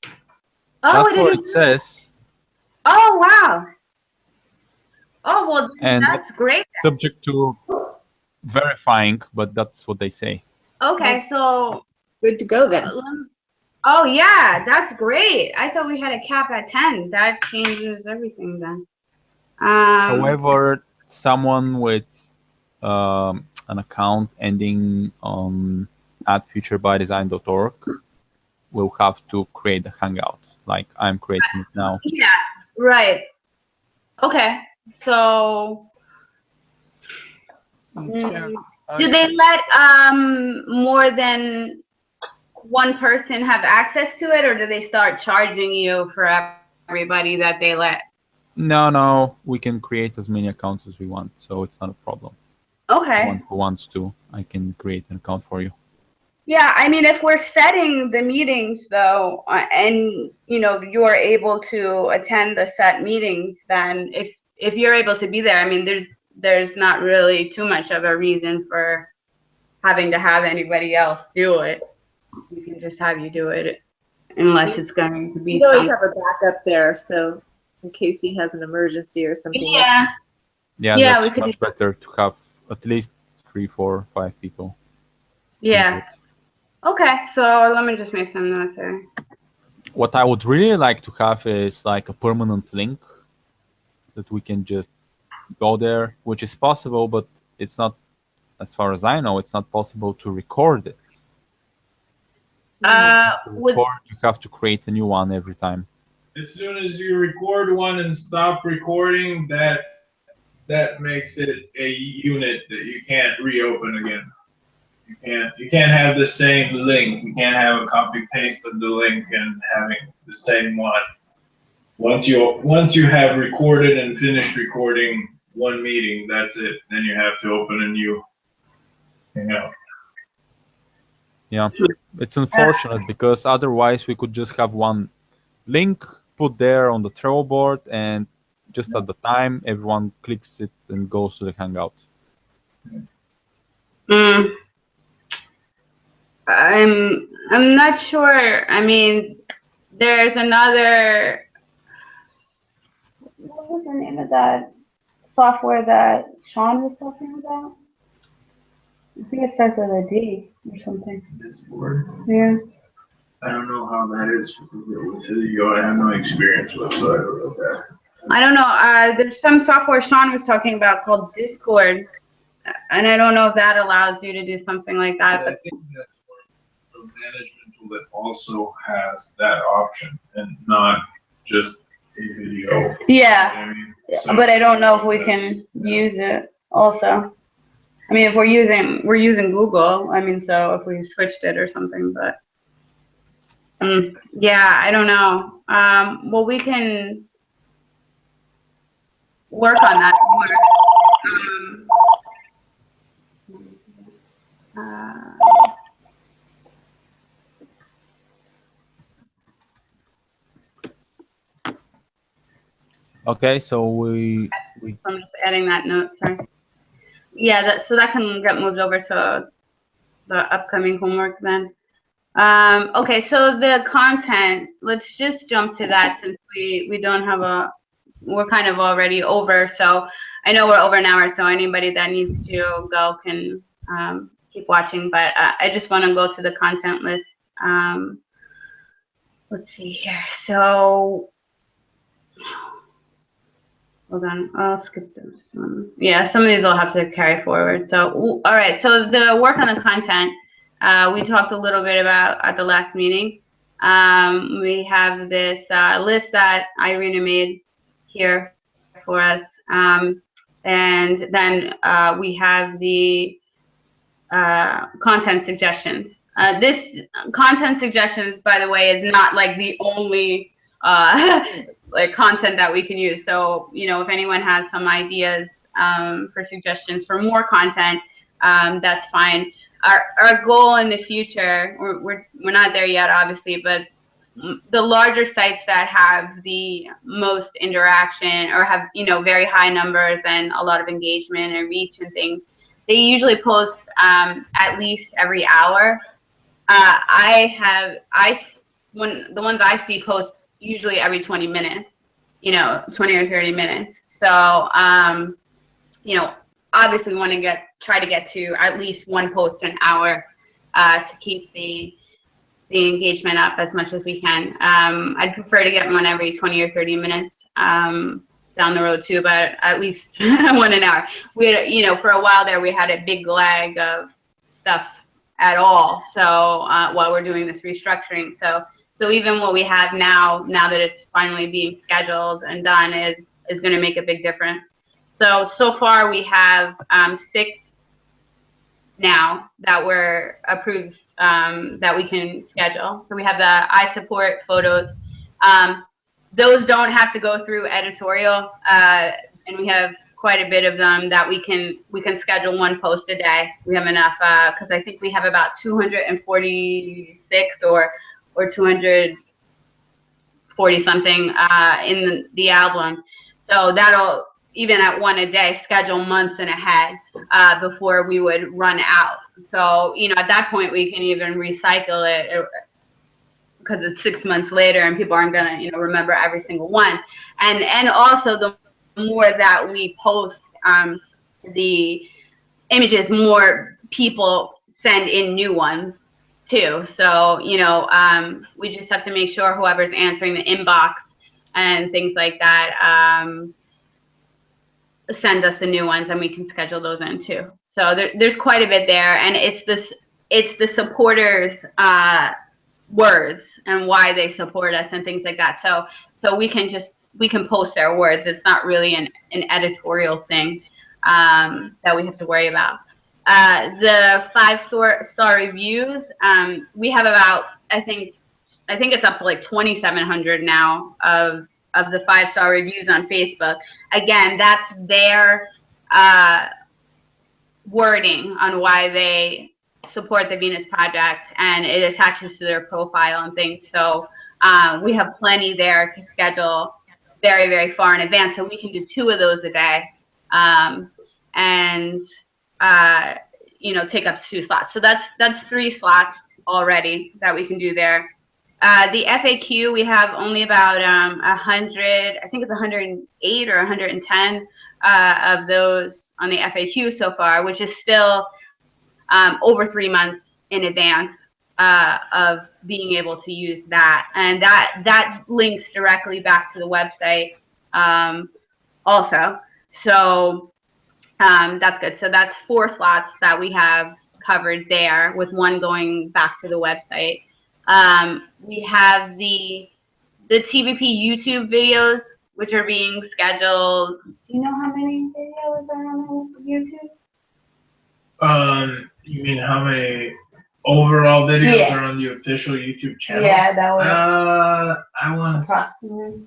Oh, That's I what didn't. it says. Oh, wow. Oh, well, And that's great. Subject to verifying, but that's what they say. Okay, so, Good to go then. oh, yeah, that's great. I thought we had a cap at 10. That changes everything then. However, someone with an account ending on @futurebydesign.org will have to create a Hangout, like I'm creating it now. Yeah, right. Okay, so do they let more than one person have access to it, or do they start charging you for everybody that they let? No, we can create as many accounts as we want, so it's not a problem. Okay. One who wants to, I can create an account for you. Yeah, I mean, if we're setting the meetings though, and you know you're able to attend the set meetings, then if you're able to be there, I mean, there's not really too much of a reason for having to have anybody else do it. We can just have you do it, unless it's going to be. You always have a backup there, so in case he has an emergency or something. Yeah. Yeah, Yeah, we that's could much better to have at least 3, 4, 5 people. Yeah. Okay, so let me just make some notes here. What I would really like to have is like a permanent link that we can just go there, which is possible, but it's not, as far as I know, it's not possible to record it. You have to create a new one every time. As soon as you record one and stop recording, that makes it a unit that you can't reopen again. You can't have the same link. You can't have a copy paste of the link and having the same one. Once you have recorded and finished recording one meeting, that's it. Then you have to open a new Hangout. Yeah, it's unfortunate because otherwise we could just have one link put there on the Trello board, and just at the time everyone clicks it and goes to the Hangout. I'm not sure. I mean, there's another. What was the name of that software that Sean was talking about? I think it starts with a D or something. Discord. Yeah. I don't know how that is. I have no experience whatsoever with that. I don't know. There's some software Sean was talking about called Discord, and I don't know if that allows you to do something like that. I think that's a management tool that also has that option and not just a video. Yeah, I mean, but I don't know if we can use it also. I mean, if we're using Google, I mean, so if we switched it or something, but yeah, I don't know. Well, we can work on that more. Okay, so we So I'm just adding that note. Sorry. Yeah, so that can get moved over to the upcoming homework then. Okay, so the content, let's just jump to that since we don't have we're kind of already over. So I know we're over an hour, so anybody that needs to go can keep watching, but I just want to go to the content list. Let's see here. So hold on, I'll skip those ones. Yeah, some of these I'll have to carry forward. So, all right, so the work on the content, we talked a little bit about at the last meeting. We have this list that Irina made here for us. And then we have the content suggestions. This content suggestions, by the way, is not like the only like content that we can use. So, you know, if anyone has some ideas for suggestions for more content, that's fine. Our goal in the future, we're not there yet, obviously, but the larger sites that have the most interaction or have, you know, very high numbers and a lot of engagement and reach and things, they usually post at least every hour. When the ones I see post usually every 20 minutes, you know, 20 or 30 minutes. So, you know, obviously we want to try to get to at least one post an hour to keep the engagement up as much as we can. I'd prefer to get one every 20 or 30 minutes down the road too, but at least one an hour. We had, you know, for a while there, we had a big lag of stuff at all. So while we're doing this restructuring, so even what we have now that it's finally being scheduled and done, is going to make a big difference. So far we have 6 now that were approved that we can schedule. So we have the I support photos. Those don't have to go through editorial, and we have quite a bit of them that we can schedule one post a day. We have enough because I think we have about 246 or 240 something in the album. So that'll, even at one a day, schedule months and ahead before we would run out. So, you know, at that point we can even recycle it because it's 6 months later and people aren't gonna, you know, remember every single one. And also the more that we post the images, more people send in new ones too. So, you know, we just have to make sure whoever's answering the inbox and things like that sends us the new ones, and we can schedule those in too. So there's quite a bit there, and it's the supporters' words and why they support us and things like that. So we can post their words. It's not really an editorial thing that we have to worry about. The 5-star reviews, we have about, I think it's up to like 2,700 now of the 5-star reviews on Facebook. Again, that's their wording on why they support the Venus Project, and it attaches to their profile and things. So we have plenty there to schedule very, very far in advance. So we can do 2 of those a day, and you know, take up 2 slots. So that's 3 slots already that we can do there. The FAQ, we have only about 100, I think it's 108 or 110 of those on the FAQ so far, which is still over 3 months in advance of being able to use that. And that links directly back to the website also. So that's good. So that's 4 slots that we have covered there, with 1 going back to the website. We have the TVP YouTube videos, which are being scheduled. Do you know how many videos are on YouTube? You mean how many overall videos are on the official YouTube channel? Yeah, that was I want to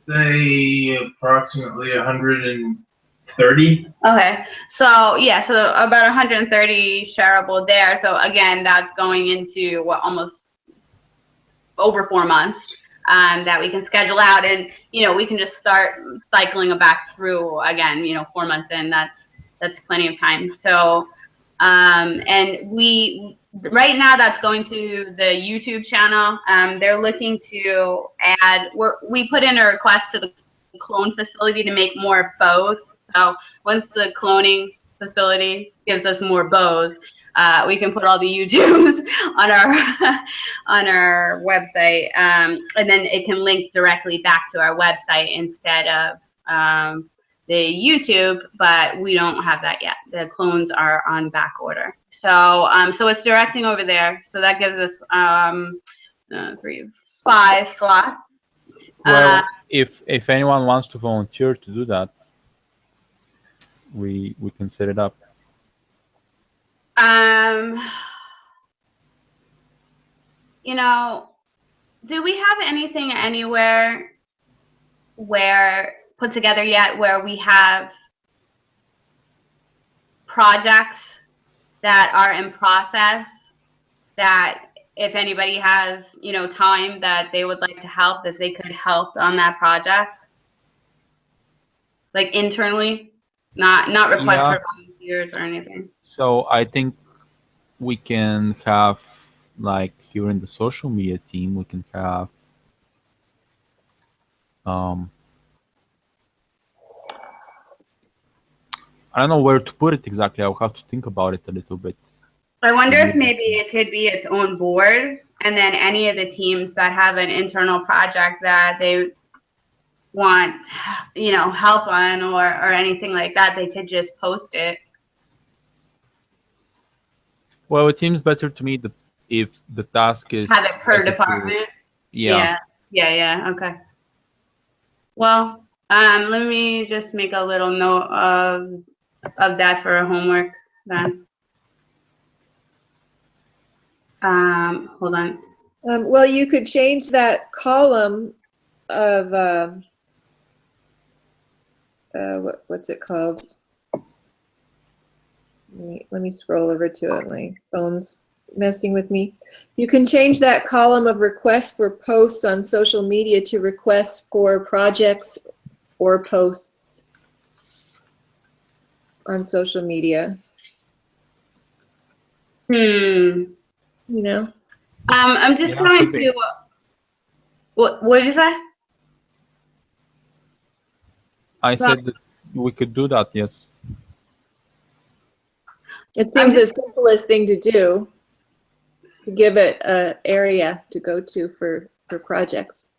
say approximately 130. Okay, so yeah, so about 130 shareable there. So again, that's going into almost over 4 months that we can schedule out, and you know, we can just start cycling it back through again. You know, 4 months in, that's plenty of time. So and we right now that's going to the YouTube channel. They're looking to add. We put in a request to the clone facility to make more bows. So once the cloning facility gives us more bows, we can put all the YouTubes on our website, and then it can link directly back to our website instead of the YouTube, but we don't have that yet. The clones are on back order. So so it's directing over there. So that gives us 5 slots. Well, if anyone wants to volunteer to do that, we can set it up. You know, do we have anything anywhere where put together yet where we have projects that are in process that if anybody has, you know, time that they would like to help, that they could help on that project? Like internally, not request Yeah. for volunteers or anything. So I think we can have, like, here in the social media team, we can have I don't know where to put it exactly. I'll have to think about it a little bit. I wonder if maybe it could be its own board, and then any of the teams that have an internal project that they want, you know, help on or anything like that, they could just post it. Well, it seems better to me that if the task is Have it per related to- department. yeah. Yeah. Okay. Well, let me just make a little note of that for a homework then. Hold on. Well, you could change that column of, what's it called? Let me scroll over to it. My phone's messing with me. You can change that column of requests for posts on social media to requests for projects or posts on social media. You know? I'm just Yeah, going could be. to. What did you say? I said that we could do that, yes. It seems the simplest thing to do, to give it an area to go to for projects.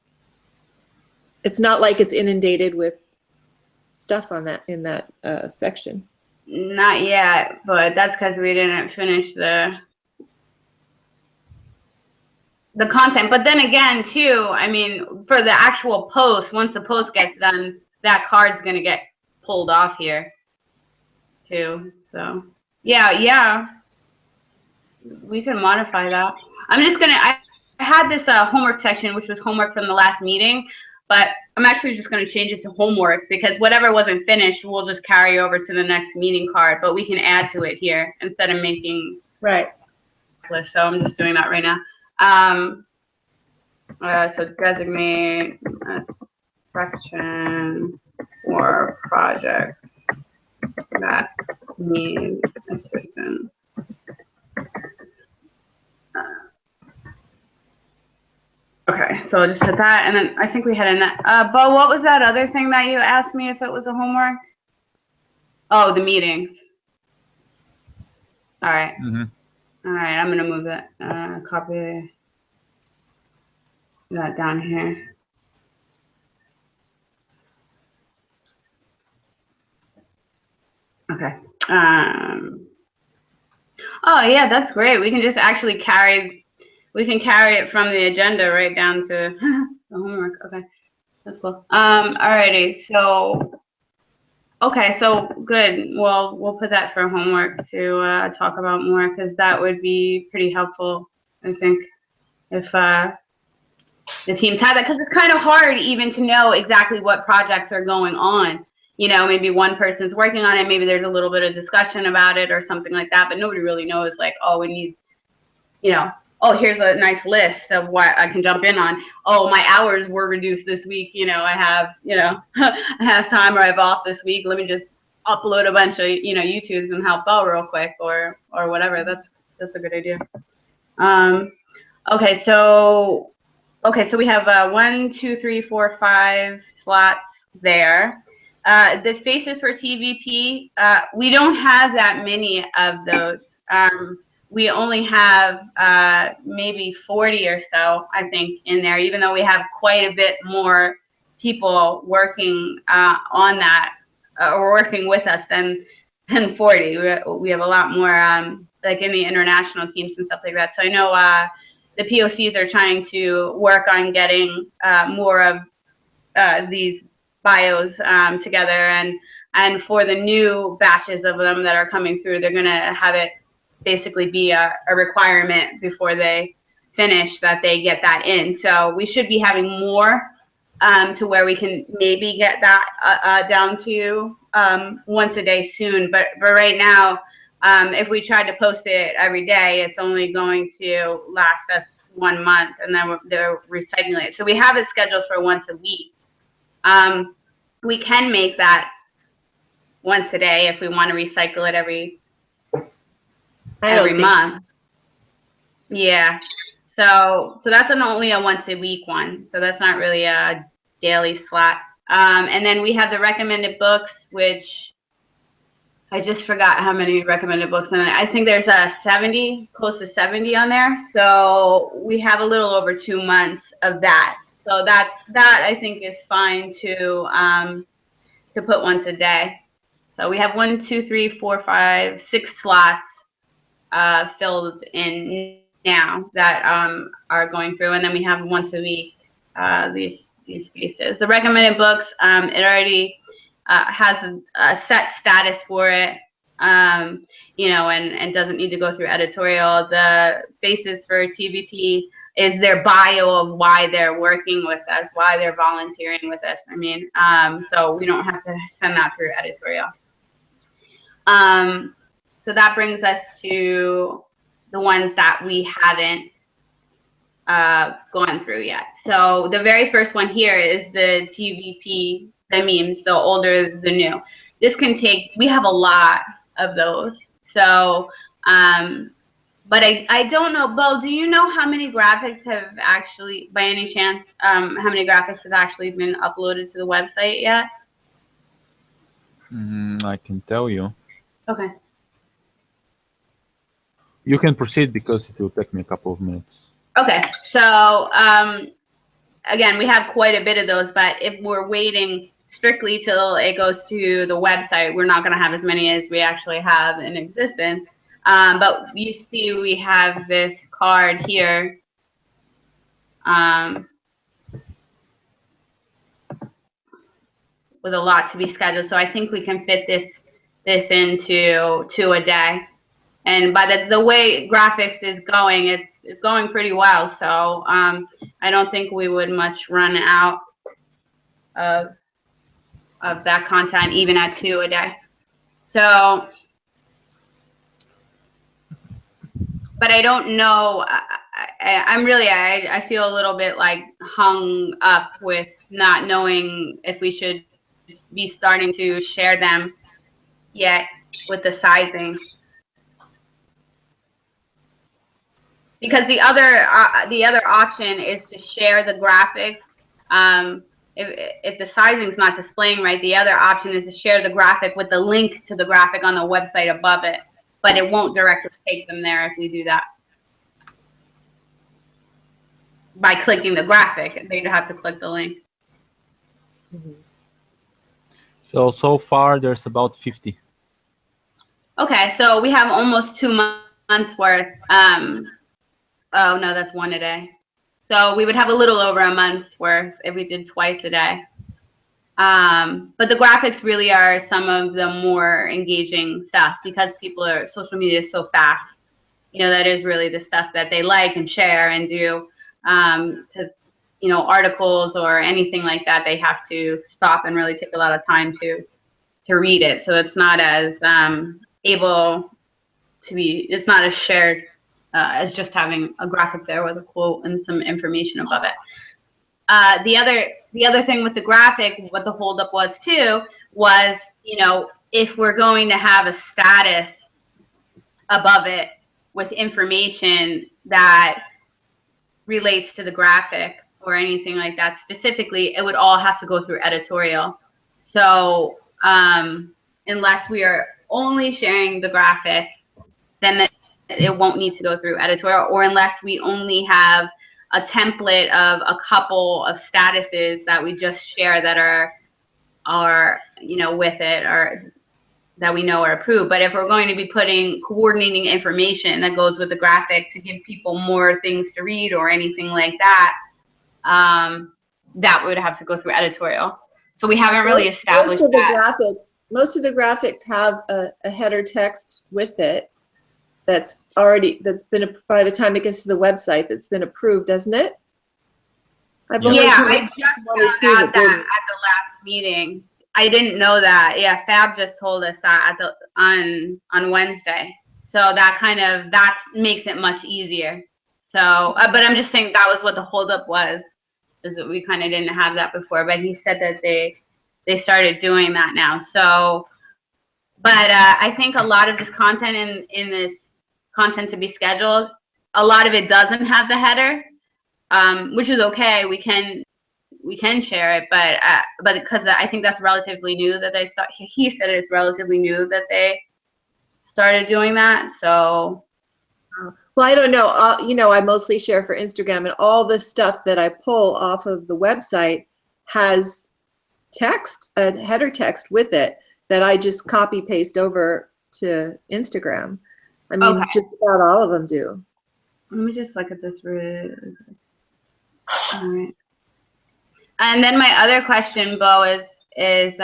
It's not like it's inundated with stuff on that in that section. Not yet, but that's because we didn't finish the content. But then again, too, I mean, for the actual post, once the post gets done, that card's gonna get pulled off here, too. So, yeah, we can modify that. I'm just gonna. I had this homework section, which was homework from the last meeting, but I'm actually just gonna change it to homework because whatever wasn't finished, we'll just carry over to the next meeting card. But we can add to it here instead of making Right. list. So I'm just doing that right now. So designate a section for projects that need assistance. Okay, so I'll just put that, and then I think we had Bo, what was that other thing that you asked me if it was a homework? Oh, the meetings. All right. All right, I'm gonna move that, copy that down here. Okay. Oh yeah, that's great. We can just actually carry it from the agenda right down to the homework. Okay, that's cool. Alrighty, so okay, so good. Well, we'll put that for homework to talk about more because that would be pretty helpful, I think, if the teams have that, because it's kind of hard even to know exactly what projects are going on. You know, maybe one person's working on it, maybe there's a little bit of discussion about it or something like that, but nobody really knows, like, oh, we need, you know, oh, here's a nice list of what I can jump in on. Oh, my hours were reduced this week. You know, I have, you know, I have time or I have off this week. Let me just upload a bunch of, you know, YouTubes and help out real quick or whatever. That's a good idea. Okay, so we have 1, 2, 3, 4, 5 slots there. The faces for TVP, we don't have that many of those. We only have maybe 40 or so, I think, in there, even though we have quite a bit more people working on that are working with us than 40. We have a lot more like in the international teams and stuff like that. So I know the POCs are trying to work on getting more of these bios together, and for the new batches of them that are coming through, they're going to have it basically be a requirement before they finish that they get that in. So we should be having more to where we can maybe get that down to once a day soon. But right now, if we tried to post it every day, it's only going to last us 1 month, and then they're recycling it. So we have it scheduled for once a week. We can make that once a day if we want to recycle it every month. Yeah. So that's only a once a week one. So that's not really a daily slot. And then we have the recommended books, which I just forgot how many recommended books. And I think there's 70, close to 70 on there. So we have a little over 2 months of that. So that I think is fine to put once a day. So we have 1, 2, 3, 4, 5, 6 slots filled in now that are going through, and then we have once a week these pieces. The recommended books, it already has a set status for it, you know, and doesn't need to go through editorial. The faces for TVP is their bio of why they're working with us, why they're volunteering with us. I mean, so we don't have to send that through editorial. So that brings us to the ones that we haven't gone through yet. So the very first one here is the TVP, the memes, the older, the new. This can take, we have a lot of those. So, but I don't know, Bo, do you know how many graphics have actually, by any chance, how many graphics have actually been uploaded to the website yet? I can tell you. Okay. You can proceed because it will take me a couple of minutes. Okay, so again, we have quite a bit of those, but if we're waiting strictly till it goes to the website, we're not going to have as many as we actually have in existence. But you see we have this card here. With a lot to be scheduled, so I think we can fit this into 2 a day. And by the way graphics is going, it's going pretty well. So I don't think we would much run out of that content even at 2 a day. So, but I don't know. I feel a little bit like hung up with not knowing if we should be starting to share them yet with the sizing. Because the other option is to share the graphic. If the sizing's not displaying right, the other option is to share the graphic with the link to the graphic on the website above it, but it won't directly take them there if we do that. By clicking the graphic, they'd have to click the link. So far there's about 50. Okay, so we have almost 2 months worth. Oh no, that's 1 a day. So we would have a little over a month's worth if we did twice a day. But the graphics really are some of the more engaging stuff because social media is so fast. You know, that is really the stuff that they like and share and do. Because, you know, articles or anything like that, they have to stop and really take a lot of time to read it. So it's not as able to be, it's not as shared as just having a graphic there with a quote and some information above it. The other thing with the graphic, what the holdup was too, was, you know, if we're going to have a status above it with information that relates to the graphic or anything like that specifically, it would all have to go through editorial. So unless we are only sharing the graphic, then it won't need to go through editorial, or unless we only have a template of a couple of statuses that we just share that are are, with it, or that we know are approved. But if we're going to be coordinating information that goes with the graphic to give people more things to read or anything like that, that would have to go through editorial. So we haven't really established that. Most of the graphics have a header text with it by the time it gets to the website, that's been approved, doesn't it? I just found out that at the last meeting. I didn't know that. Yeah, Fab just told us that on Wednesday. So that makes it much easier. So, but I'm just saying that was what the holdup was, is that we kind of didn't have that before. But he said that they started doing that now. So, but I think a lot of this content in this content to be scheduled, a lot of it doesn't have the header, which is okay. We can share it, but because I think that's relatively new that he said it's relatively new that they started doing that. So, well, I don't know. I mostly share for Instagram, and all the stuff that I pull off of the website has a header text with it that I just copy paste over to Instagram. I mean, just about all of them do. Let me just look at this. All right. And then my other question, Bo, is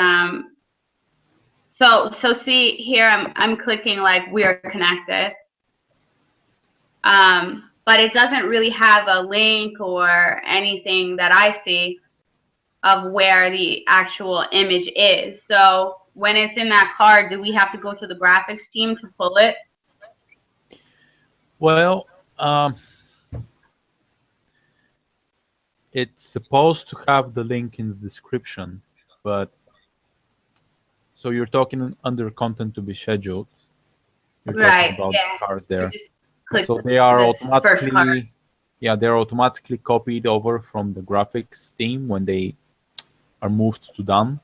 so see here, I'm clicking like we are connected, but it doesn't really have a link or anything that I see of where the actual image is. So when it's in that card, do we have to go to the graphics team to pull it? Well, it's supposed to have the link in the description, but so you're talking under content to be scheduled. You're talking about the cars there. So they are automatically copied over from the graphics team when they are moved to done.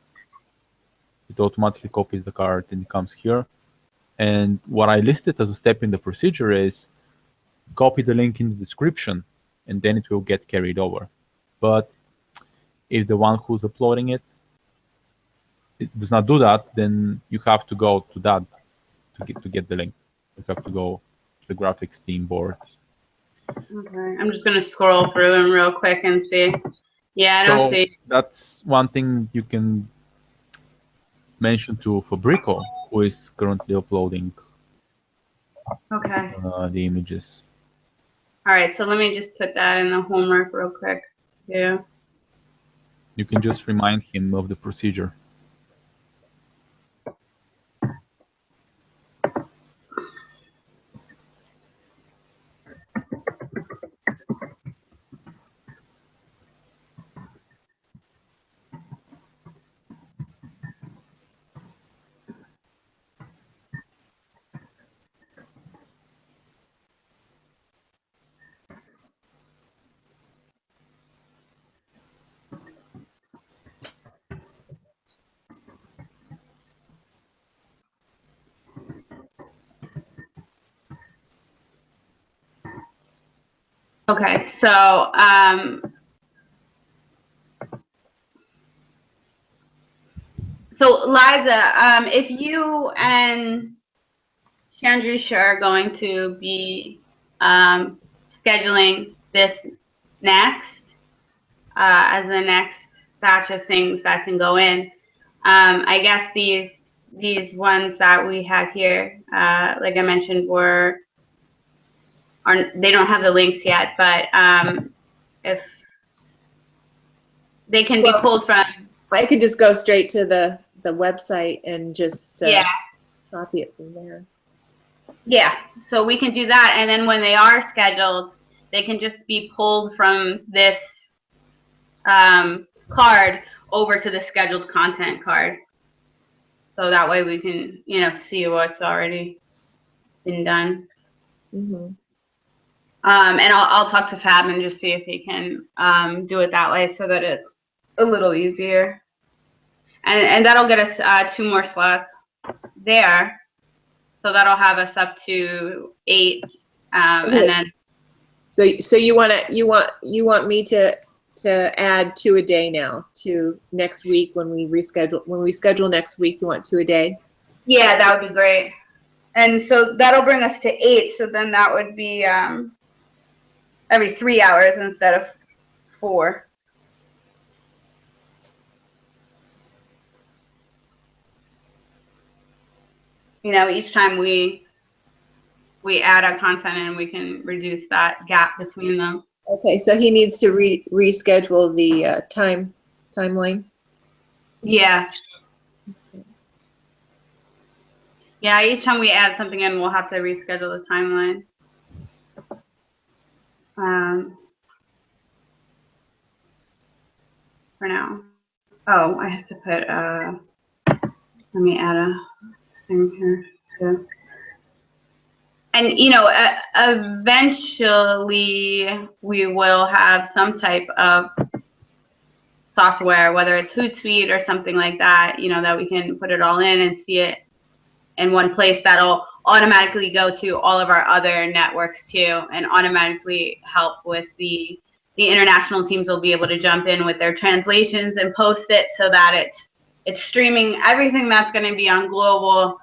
It automatically copies the card and it comes here. And what I listed as a step in the procedure is copy the link in the description, and then it will get carried over. But if the one who's uploading it does not do that, then you have to go to that to get the link. You have to go to the graphics team board. Okay, I'm just gonna scroll through them real quick and see. Yeah, I don't see. That's one thing you can mention to Fabrico, who is currently uploading the images. All right, so let me just put that in the homework real quick. Yeah. You can just remind him of the procedure. Okay, so Liza, if you and Chandrisha are going to be scheduling this next as the next batch of things that can go in, I guess these ones that we have here, like I mentioned, they don't have the links yet, but if they can be pulled from. I could just go straight to the website and just copy it from there. Yeah, so we can do that, and then when they are scheduled, they can just be pulled from this card over to the scheduled content card. So that way we can, see what's already been done. Mm-hmm. And I'll talk to Fab and just see if he can do it that way so that it's a little easier. And that'll get us 2 more slots there. So that'll have us up to 8. And then. So you want me to to add 2 a day now to next week when we reschedule. When we schedule next week, you want 2 a day? Yeah, that would be great. And so that'll bring us to 8. So then that would be every 3 hours instead of 4. You know, each time we add our content in, we can reduce that gap between them. Okay, so he needs to reschedule the timeline. Yeah. Yeah, each time we add something in, we'll have to reschedule the timeline. For now. Oh, I have to put, let me add a thing here. So, and, you know, eventually we will have some type of software, whether it's Hootsuite or something like that, you know, that we can put it all in and see it in one place that'll automatically go to all of our other networks too, and automatically help with the international teams will be able to jump in with their translations and post it so that it's streaming everything that's going to be on global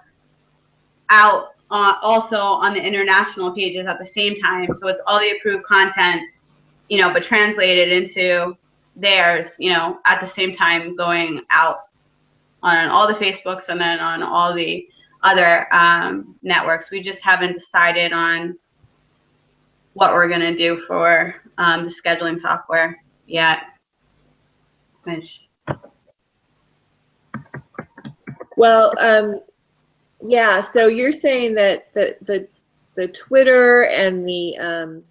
out also on the international pages at the same time. So it's all the approved content, you know, but translated into theirs, you know, at the same time going out on all the Facebooks and then on all the other networks. We just haven't decided on what we're going to do for the scheduling software yet. Well, yeah, so you're saying that the Twitter and the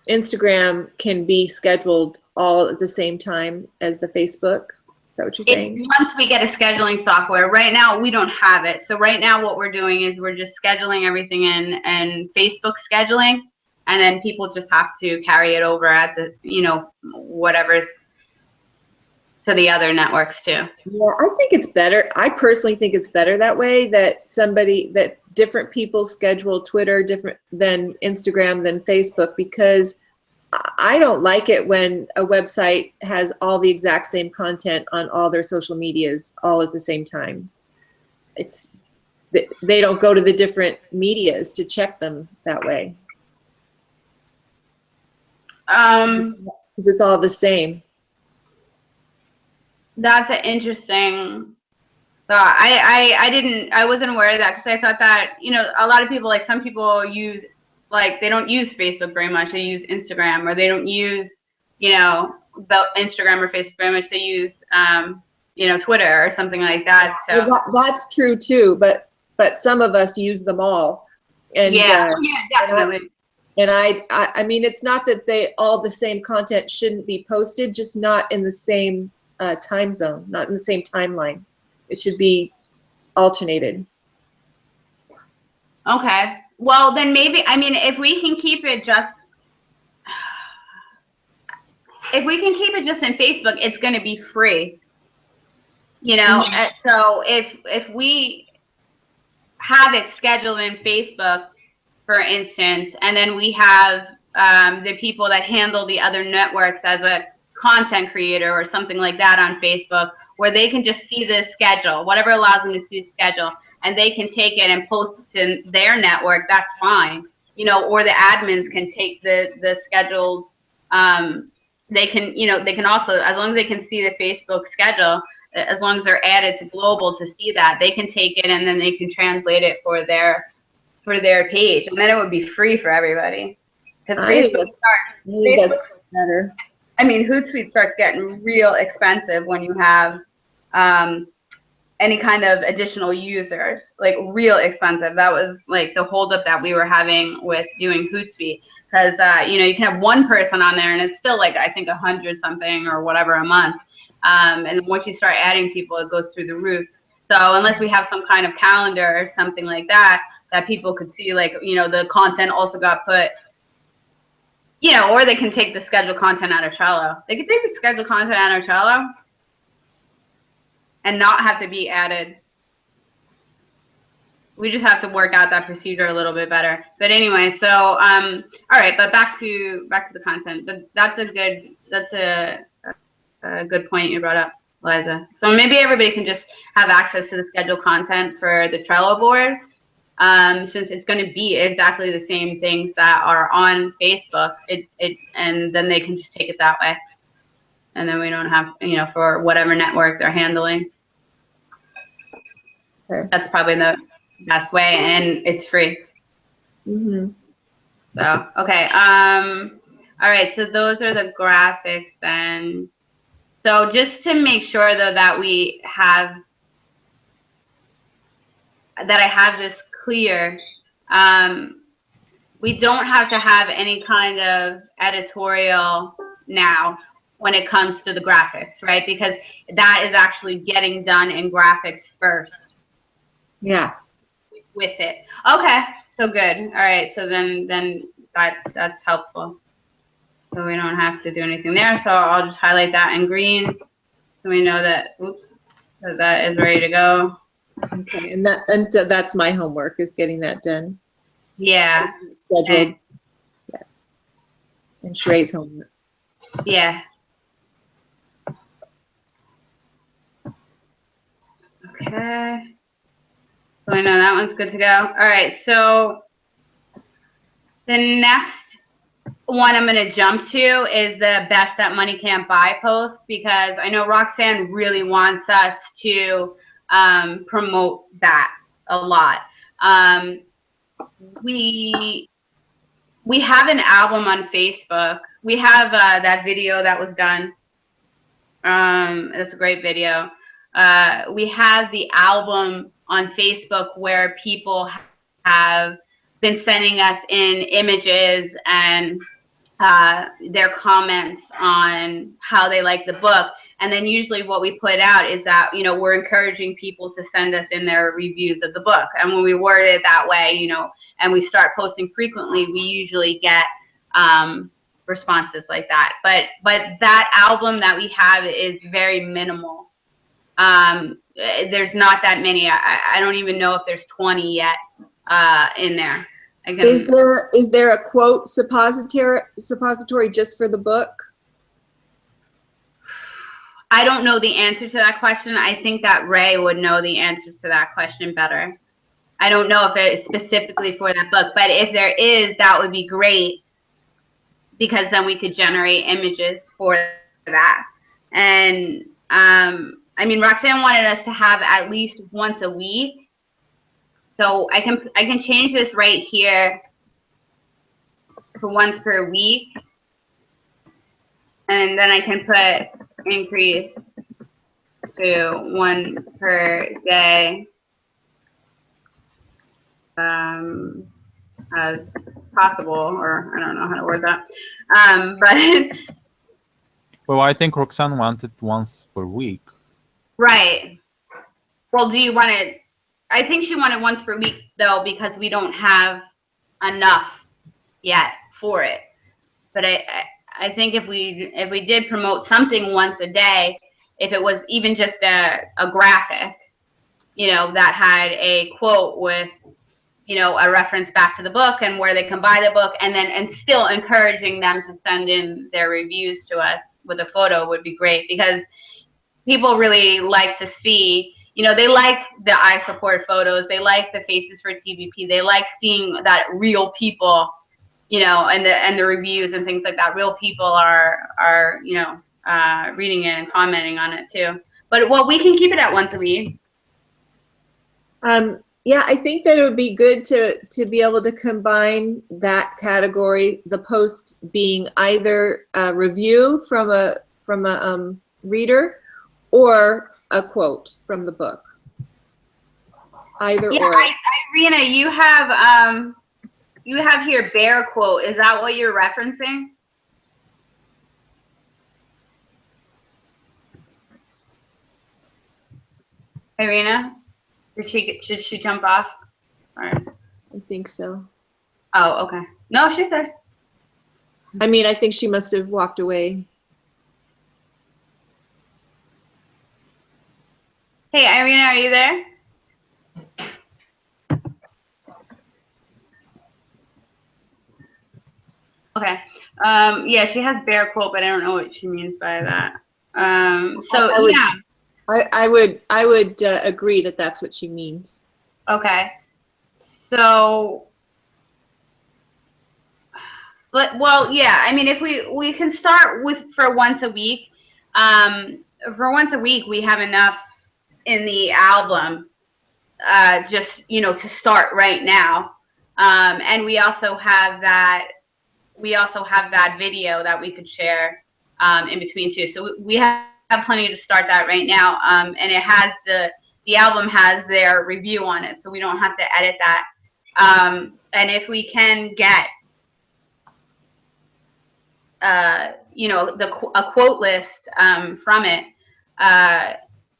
Instagram can be scheduled all at the same time as the Facebook? Is that what you're saying? Once we get a scheduling software. Right now, we don't have it. So right now what we're doing is we're just scheduling everything in and Facebook scheduling, and then people just have to carry it over at the, you know, whatever's to the other networks too. Yeah, I think it's better. I personally think it's better that way, that different people schedule Twitter different than Instagram than Facebook, because I don't like it when a website has all the exact same content on all their social medias all at the same time. They don't go to the different medias to check them that way. Because it's all the same. That's an interesting thought. I wasn't aware of that, because I thought that, you know, a lot of people, like some people use, like, they don't use Facebook very much. They use Instagram, or they don't use, you know, the Instagram or Facebook very much. They use, you know, Twitter or something like that. So well, that's true too, but some of us use them all. And yeah, definitely. And I mean, it's not that they all the same content shouldn't be posted, just not in the same time zone, not in the same timeline. It should be alternated. Okay. Well, then maybe, I mean, if we can keep it just in Facebook, it's going to be free, you know? So if we have it scheduled in Facebook, for instance, and then we have the people that handle the other networks as a content creator or something like that on Facebook, where they can just see the schedule, whatever allows them to see the schedule, and they can take it and post it to their network, that's fine. You know, or the admins can take the scheduled, they can, you know, they can also, as long as they can see the Facebook schedule, as long as they're added to global to see that, they can take it and then they can translate it for their page, and then it would be free for everybody. Because Facebook starts, better. I mean, Hootsuite starts getting real expensive when you have any kind of additional users, like real expensive. That was like the holdup that we were having with doing Hootsuite, because you know, you can have one person on there and it's still like, I think 100 something or whatever a month, and once you start adding people, it goes through the roof. So unless we have some kind of calendar or something like that people could see, like, you know, the content also got put, you know, or they can take the scheduled content out of Trello. They could take the scheduled content out of Trello and not have to be added we just have to work out that procedure a little bit better. But anyway, so all right, but back to the content. But that's a good point you brought up, Liza. So maybe everybody can just have access to the scheduled content for the Trello board, since it's going to be exactly the same things that are on Facebook. And then they can just take it that way, and then we don't have, for whatever network they're handling. Okay. That's probably the best way, and it's free. Mm-hmm. So, okay. All right. So those are the graphics then. So just to make sure though that I have this clear, we don't have to have any kind of editorial now when it comes to the graphics, right? Because that is actually getting done in graphics first. Yeah. With it. Okay. So good. All right. So then that's helpful. So we don't have to do anything there. So I'll just highlight that in green, so we know that. Oops, that is ready to go. Okay. And so that's my homework, is getting that done. Yeah. Scheduled. Okay. Yeah. And Shrey's homework. Yeah. Okay. So I know that one's good to go. All right. So the next one I'm going to jump to is the best that money can't buy post, because I know Roxanne really wants us to promote that a lot. We have an album on Facebook. We have that video that was done. It's a great video. We have the album on Facebook where people have been sending us in images and their comments on how they like the book. And then usually what we put out is that, we're encouraging people to send us in their reviews of the book. And when we word it that way, and we start posting frequently, we usually get responses like that. But that album that we have is very minimal. There's not that many. I don't even know if there's 20 yet in there. Is there a quote suppository just for the book? I don't know the answer to that question. I think that Ray would know the answer to that question better. I don't know if it is specifically for that book, but if there is, that would be great, because then we could generate images for that. And Roxanne wanted us to have at least once a week. So I can change this right here to once per week, and then I can put increase to 1 per day as possible, or I don't know how to word that. But Well, I think Roxanne wanted once per week. Right. Well, do you want it? I think she wanted once per week though, because we don't have enough yet for it. But I think if we did promote something once a day, if it was even just a graphic, that had a quote with, a reference back to the book and where they can buy the book, and still encouraging them to send in their reviews to us with a photo would be great, because people really like to see, they like the I support photos. They like the faces for TVP. They like seeing that real people, and the reviews and things like that. Real people are reading it and commenting on it too. But we can keep it at once a week. Yeah, I think that it would be good to be able to combine that category, the post being either a review from a reader or a quote from the book. Either or. Irina, you have here bear quote. Is that what you're referencing? Irina, should she jump off? All right. I think so. Oh, okay. No, she said. I think she must have walked away. Hey, Irina, are you there? Okay. Yeah, she has bear quote, but I don't know what she means by that. So I would- yeah. I would agree that that's what she means. Okay. So, well, yeah. I mean, if we can start with for once a week. For once a week, we have enough in the album, just to start right now. And we also have that. We also have that video that we could share in between too. So we have plenty to start that right now. And it has the album has their review on it, so we don't have to edit that. And if we can get a quote list from it,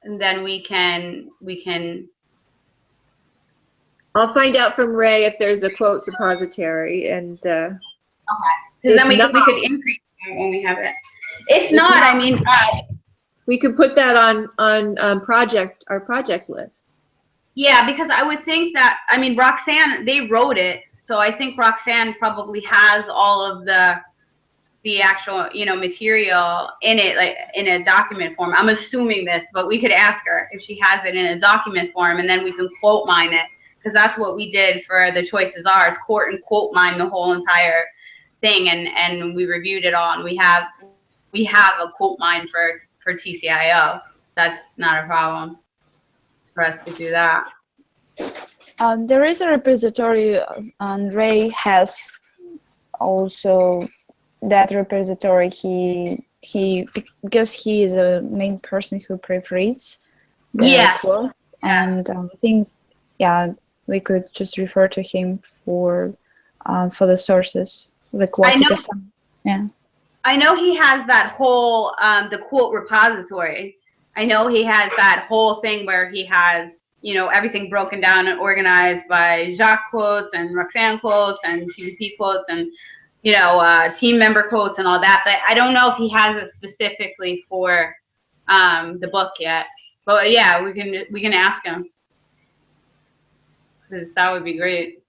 then we can. I'll find out from Ray if there's a quote suppository, and Because if then we not- could increase it when we have it. If not, I mean, we could put that on our project list. yeah, because I would think that, I mean, Roxanne, they wrote it, so I think Roxanne probably has all of the actual, material in it, like in a document form. I'm assuming this, but we could ask her if she has it in a document form, and then we can quote mine it, because that's what we did for The Choice Is Ours, court and quote mine the whole entire thing, and we reviewed it all, and we have a quote mine for TCIO. That's not a problem for us to do that. There is a repository, and Ray has also that repository. He because he is the main person who proofreads the quote, and I think we could just refer to him for the sources, the quote. I know he has that whole the quote repository. I know he has that whole thing where he has everything broken down and organized by Jacques quotes and Roxanne quotes and TVP quotes and team member quotes and all that. But I don't know if he has it specifically for the book yet. But yeah, we can ask him, because that would be great.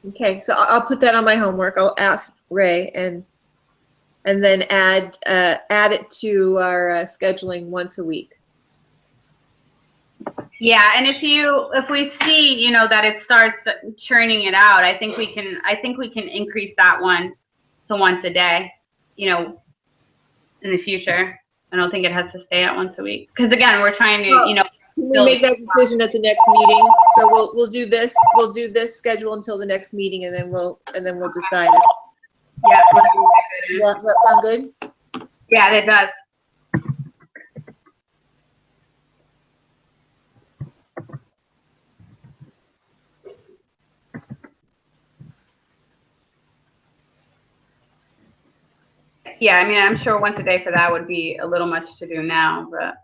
Okay, so I'll put that on my homework. I'll ask Ray and then add it to our scheduling once a week. Yeah, and if we see that it starts churning it out, I think we can increase that one to once a day, in the future. I don't think it has to stay at once a week, because again, we're trying to Can we make that decision at the next meeting? So we'll do this schedule until the next meeting, and then we'll decide. Yeah. Does that sound good? Yeah, it does. Yeah, I mean, I'm sure once a day for that would be a little much to do now, but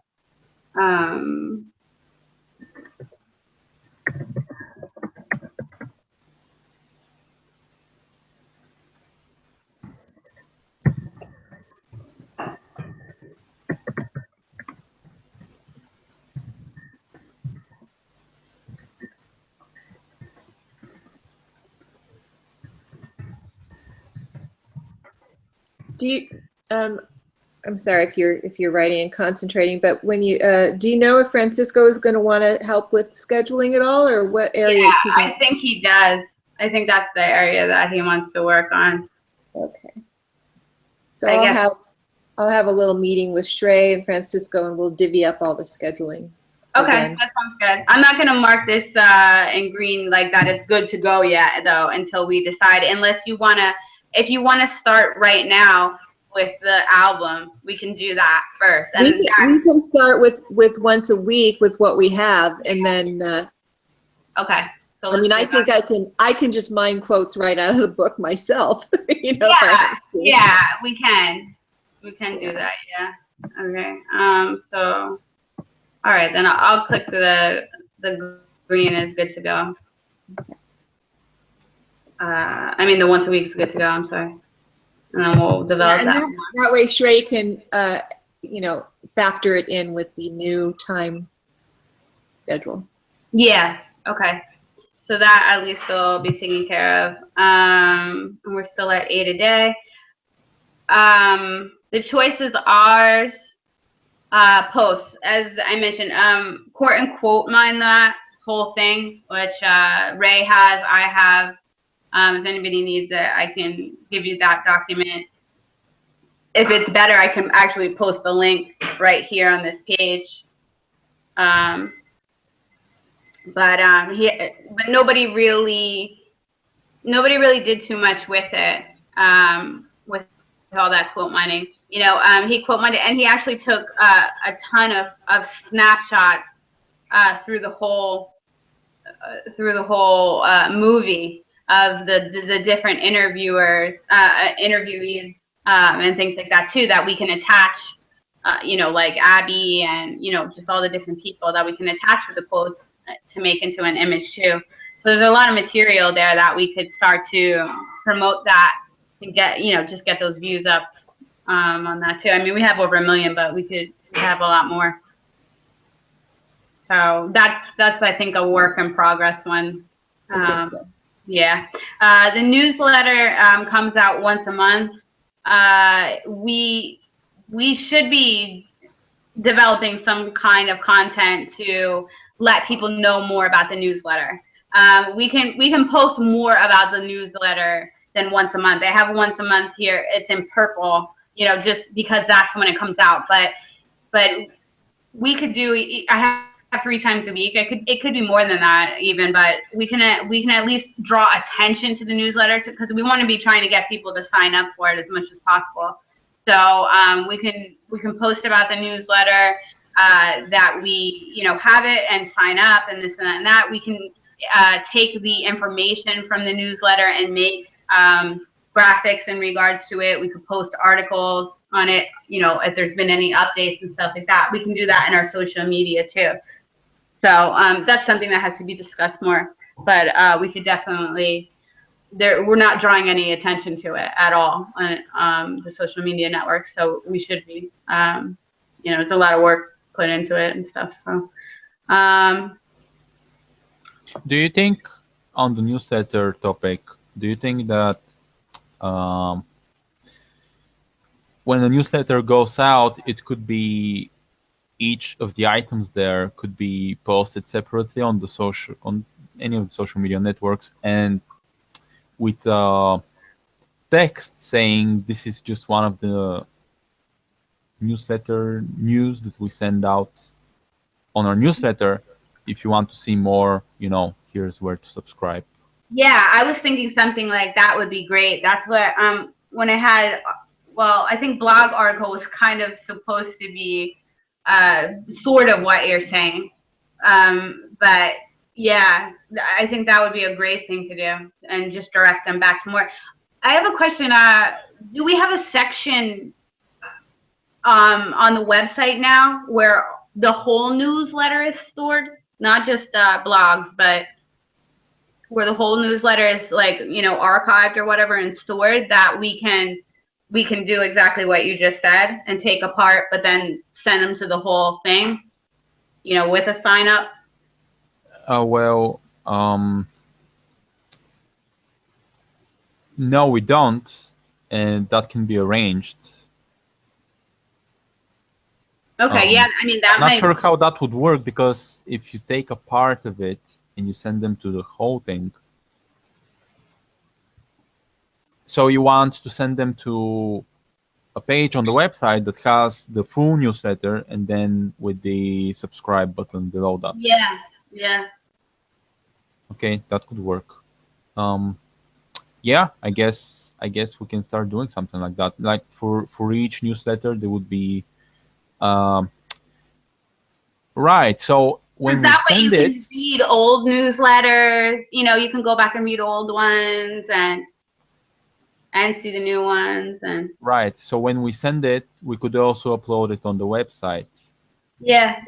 Do you? I'm sorry if you're writing and concentrating, but when you do you know if Francisco is going to want to help with scheduling at all, or what area is he going? I think he does. I think that's the area that he wants to work on. Okay. So I'll have a little meeting with Shrey and Francisco, and we'll divvy up all the scheduling. Okay, again. that sounds good. I'm not going to mark this in green like that it's good to go yet, though, until we decide. Unless you want to, if you want to start right now with the album, we can do that first. And we can start with once a week with what we have, and then. Okay. So I mean, I think I can just mine quotes right out of the book myself. Yeah, we can do that. Yeah. Okay. So, all right, then I'll click the green is good to go. I mean, the once a week is good to go. I'm sorry. And then we'll develop that way Shrey can, factor it in with the new time schedule. Yeah. Okay. So that at least will be taken care of. And we're still at 8 a day. The choices are posts, as I mentioned. Quote and quote mine that whole thing, which Ray has, I have. If anybody needs it, I can give you that document. If it's better, I can actually post the link right here on this page. But nobody really did too much with it. With all that quote mining, you know, he quote mined, and he actually took a ton of snapshots through the whole movie of the different interviewees and things like that too, that we can attach, you know, like Abby and, you know, just all the different people that we can attach with the quotes to make into an image too. So there's a lot of material there that we could start to promote that and get, you know, just get those views up on that too. I mean, we have over 1 million, but we could have a lot more. So that's I think a work in progress one. I think so. Yeah. The newsletter comes out once a month. We should be developing some kind of content to let people know more about the newsletter. We can post more about the newsletter than once a month. They have once a month here. It's in purple, you know, just because that's when it comes out. But we could do. I have 3 times a week. It could be more than that even, but we can at least draw attention to the newsletter because we want to be trying to get people to sign up for it as much as possible. So we can post about the newsletter, that we, you know, have it and sign up and this and that and that. We can take the information from the newsletter and make graphics in regards to it. We could post articles on it, you know, if there's been any updates and stuff like that. We can do that in our social media too. So that's something that has to be discussed more, but we could definitely, we're not drawing any attention to it at all on the social media networks. So we should be, you know, it's a lot of work put into it and stuff. So do you think, on the newsletter topic, do you think that when the newsletter goes out, it could be each of the items there could be posted separately on any of the social media networks, and with text saying this is just one of the newsletter news that we send out on our newsletter. If you want to see more, you know, here's where to subscribe. Yeah, I was thinking something like that would be great. That's what when I had, well, I think blog article was kind of supposed to be sort of what you're saying, but yeah, I think that would be a great thing to do and just direct them back to more. I have a question. Do we have a section on the website now where the whole newsletter is stored, not just blogs, but where the whole newsletter is, like, you know, archived or whatever and stored, that we can do exactly what you just said and take apart, but then send them to the whole thing, you know, with a sign up? No, we don't, and that can be arranged. Okay, yeah, I mean, that I'm might. not sure how that would work, because if you take a part of it and you send them to the whole thing, so you want to send them to a page on the website that has the full newsletter and then with the subscribe button below that. Yeah, yeah. Okay, that could work. Yeah, I guess we can start doing something like that. Like for each newsletter, there would be right. So when we that way you send can it, read old newsletters. You know, you can go back and read old ones and see the new ones. And right. So when we send it, we could also upload it on the website. yeah.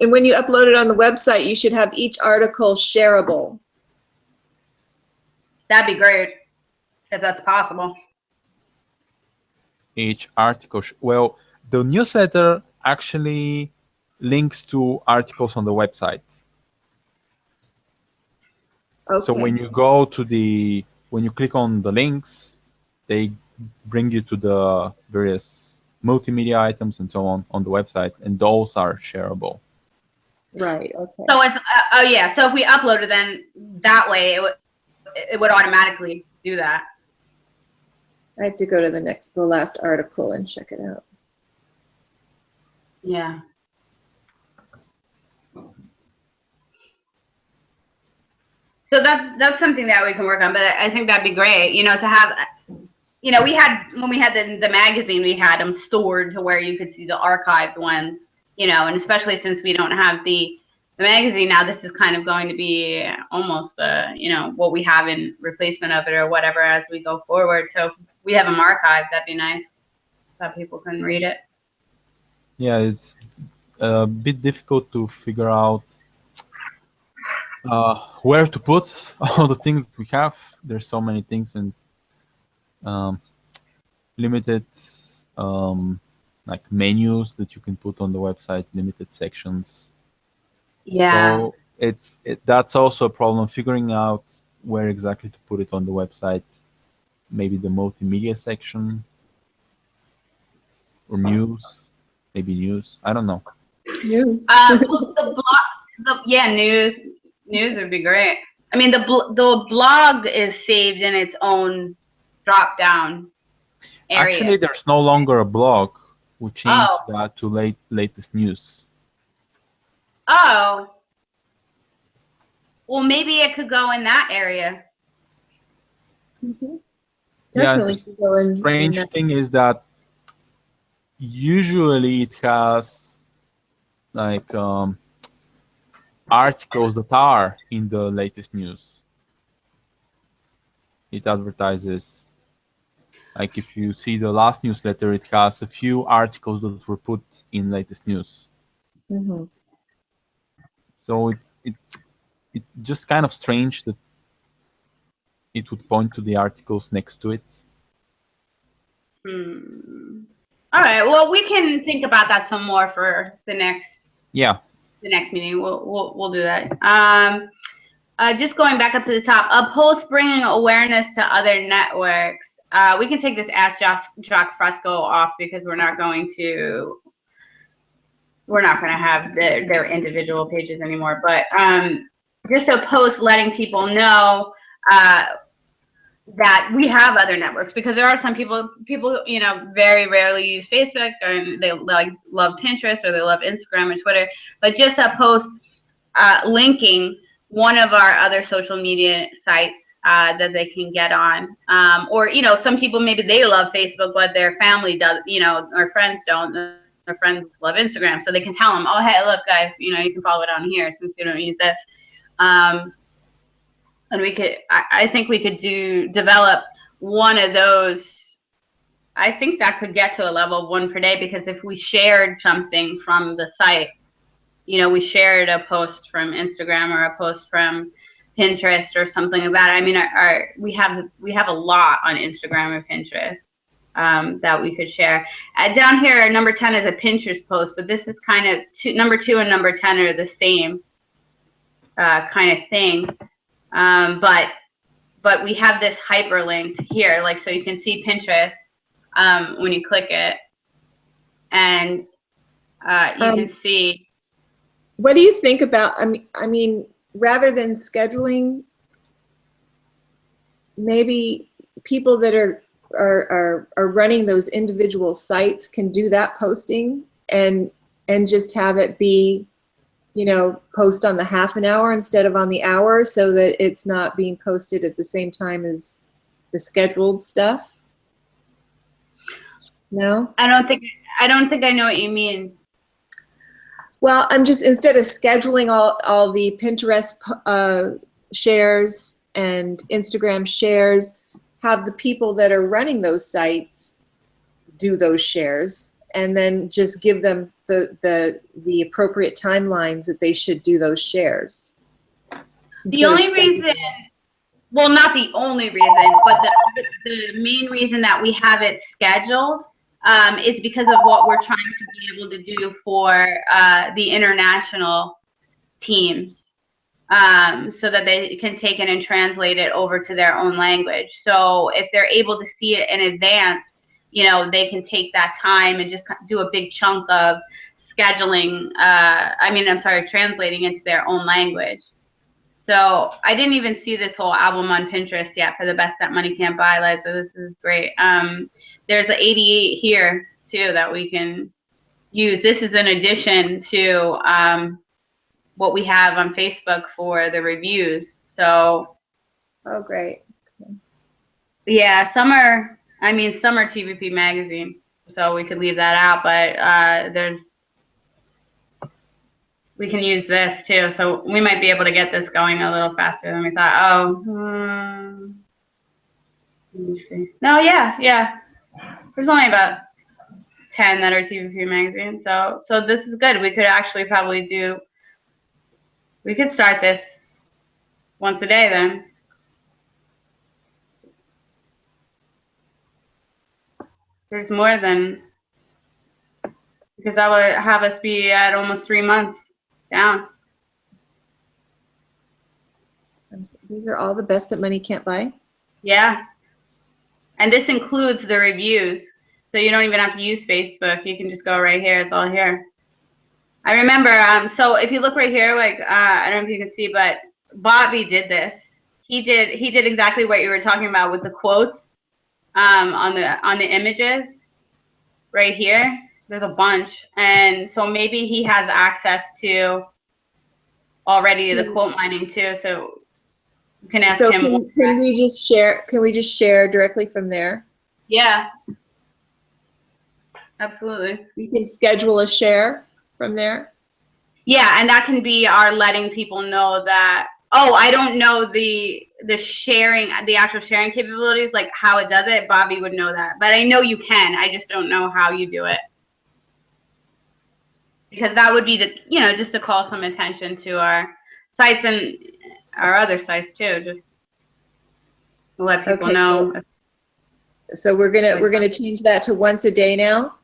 And when you upload it on the website, you should have each article shareable. That'd be great if that's possible. Each article, well, the newsletter actually links to articles on the website. Okay. So when you go to when you click on the links, they bring you to the various multimedia items and so on the website, and those are shareable. Right. Okay. So it's oh yeah. So if we upload it, then that way it would automatically do that. I have to go to the last article and check it out. Yeah. So that's something that we can work on, but I think that'd be great, you know, to have, you know, when we had the magazine, we had them stored to where you could see the archived ones, you know, and especially since we don't have the magazine now, this is kind of going to be almost, you know, what we have in replacement of it or whatever as we go forward. So if we have them archived, that'd be nice, that people can read it. Yeah, it's a bit difficult to figure out where to put all the things that we have. There's so many things, and limited like menus that you can put on the website, limited sections. Yeah. So that's also a problem, figuring out where exactly to put it on the website. Maybe the multimedia section or news, maybe news. I don't know. News. News would be great. I mean, the blog is saved in its own drop down area. Actually, there's no longer a blog. We changed that to latest news. Oh. Well, maybe it could go in that area. Mm-hmm. Yeah, Definitely the could go in strange that. thing is that usually it has like articles that are in the latest news. It advertises, like if you see the last newsletter, it has a few articles that were put in latest news. Mm-hmm. So it's just kind of strange that it would point to the articles next to it. All right. Well, we can think about that some more for the next meeting. We'll do that. Just going back up to the top, a post bringing awareness to other networks. We can take this Ask Jacques Fresco off because we're not going to have their individual pages anymore. But just a post letting people know that we have other networks, because there are some people you know very rarely use Facebook, and they love Pinterest or they love Instagram or Twitter, but just a post linking one of our other social media sites that they can get on, or you know, some people maybe they love Facebook but their family does, you know, or friends don't. Their friends love Instagram, so they can tell them, oh hey, look guys, you know, you can follow it on here since you don't use this. And we could, I think we could develop one of those. I think that could get to a level of 1 per day, because if we shared something from the site, you know, we shared a post from Instagram or a post from Pinterest or something like that. I mean, we have a lot on Instagram or Pinterest that we could share. Down here, number 10 is a Pinterest post, but this is kind of number 2 and number 10 are the same kind of thing. But we have this hyperlinked here, like, so you can see Pinterest when you click it, and you can see. What do you think about, I mean, rather than scheduling, maybe people that are running those individual sites can do that posting and just have it be, you know, post on the half an hour instead of on the hour, so that it's not being posted at the same time as the scheduled stuff? No? I don't think I know what you mean. Well, I'm just, instead of scheduling all the Pinterest shares and Instagram shares, have the people that are running those sites do those shares, and then just give them the appropriate timelines that they should do those shares. The only reason, well, not the only reason, but the main reason that we have it scheduled is because of what we're trying to be able to do for the international teams. so that they can take it and translate it over to their own language. So if they're able to see it in advance, you know, they can take that time and just do a big chunk of scheduling. Translating into their own language. So I didn't even see this whole album on Pinterest yet for the best that money can't buy, Liza. This is great. There's an 88 here too that we can use. This is in addition to what we have on Facebook for the reviews. So. Oh, great. Yeah, summer TVP magazine. So we could leave that out, but we can use this too. So we might be able to get this going a little faster than we thought. Let me see. No, yeah. There's only about 10 that are TVP magazine. So this is good. We could actually we could start this once a day then. There's more than, because that would have us be at almost 3 months down. These are all the best that money can't buy? Yeah. And this includes the reviews. So you don't even have to use Facebook. You can just go right here. It's all here. I remember, so if you look right here, like, I don't know if you can see, but Bobby did this. He did exactly what you were talking about with the quotes on the images right here. There's a bunch. And so maybe he has access to already the quote mining too. So you can ask him. Can we just share directly from there? Yeah. Absolutely. We can schedule a share from there? Yeah, and that can be our letting people know that, oh, I don't know the sharing, the actual sharing capabilities, like how it does it. Bobby would know that. But I know you can. I just don't know how you do it. Because that would be just to call some attention to our sites and our other sites too, just to let people know. So we're gonna change that to once a day now?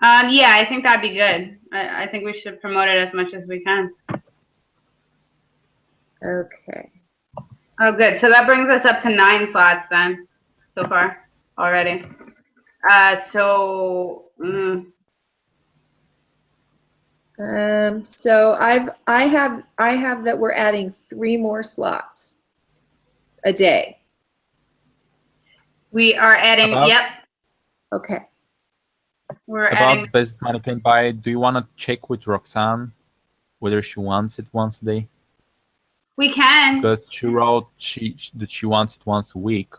Yeah, I think that'd be good. I think we should promote it as much as we can. Okay. Oh, good. So that brings us up to 9 slots then, so far already. So I have that we're adding 3 more slots a day. We are adding. Yep. Okay. We're About adding. best money can buy, do you want to check with Roxanne whether she wants it once a day? We can. Because she wrote that she wants it once a week.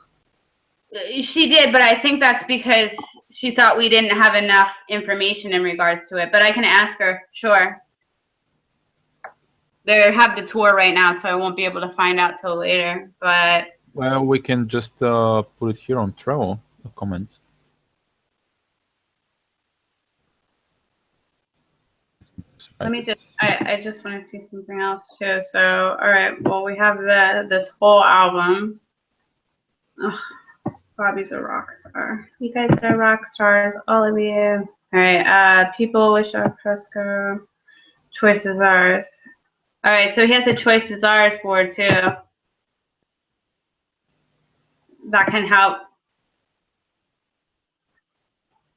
She did, but I think that's because she thought we didn't have enough information in regards to it. But I can ask her, sure. They have the tour right now, so I won't be able to find out till later. But well, we can just put it here on Trello, the comments. let me just, I just want to see something else too. So, all right, well, we have this whole album. Ugh. Bobby's a rock star. You guys are rock stars, all of you. All right, people wish our Fresco. Choice is ours. All right, so he has a Choice is ours board too. That can help.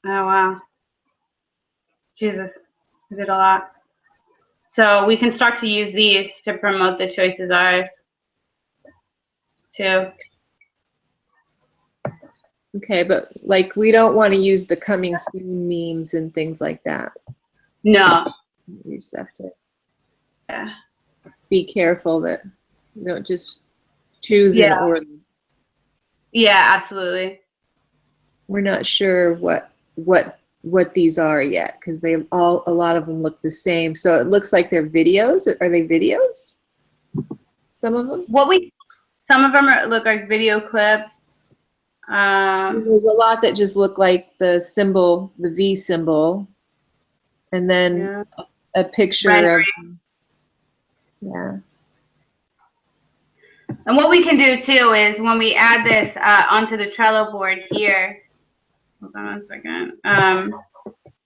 Oh, wow. Jesus, we did a lot. So we can start to use these to promote the Choice is ours too. Okay, but like we don't want to use the coming soon memes and things like that. No. You just have to be careful that you don't just choose an order. Yeah, absolutely. We're not sure what these are yet because a lot of them look the same. So it looks like they're videos. Are they videos? Some of them? Some of them look like video clips. There's a lot that just look like the symbol, the V symbol, and then a picture of. Yeah. And what we can do too is when we add this onto the Trello board here. Hold on one second.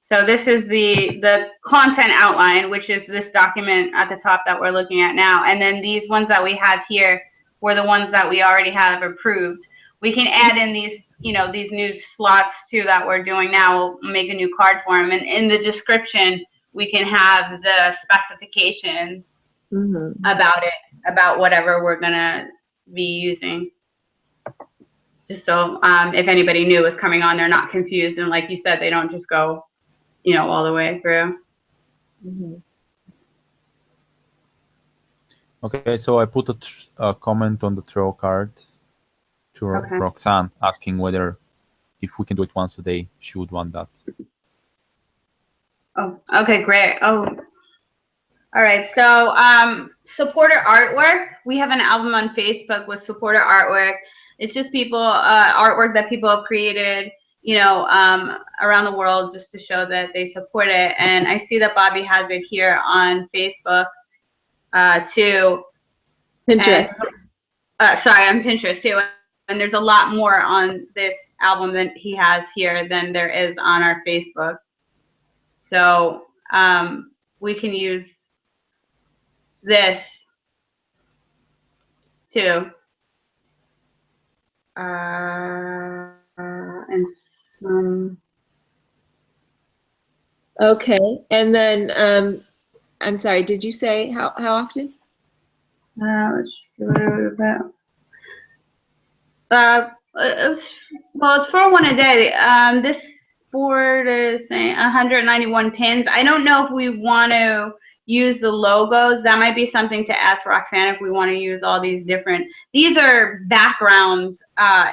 So this is the content outline, which is this document at the top that we're looking at now. And then these ones that we have here were the ones that we already have approved. We can add in these, you know, these new slots too that we're doing now. We'll make a new card for them. And in the description, we can have the specifications about it, about whatever we're gonna be using. Just so if anybody new is coming on, they're not confused. And like you said, they don't just go, you know, all the way through. Okay, so I put a comment on the throw card to Roxanne, asking whether if we can do it once a day, she would want that. Oh, okay, great. Oh, all right. So supporter artwork. We have an album on Facebook with supporter artwork. It's just people, artwork that people have created, you know, around the world just to show that they support it. And I see that Bobby has it here on Facebook too. Pinterest. And, sorry, on Pinterest too. And there's a lot more on this album that he has here than there is on our Facebook. So we can use this too. And some. Okay, and then I'm sorry. Did you say how often? Let's see what it about. Well, it's for one a day. This board is saying 191 pins. I don't know if we want to use the logos. That might be something to ask Roxanne if we want to use all these different. These are background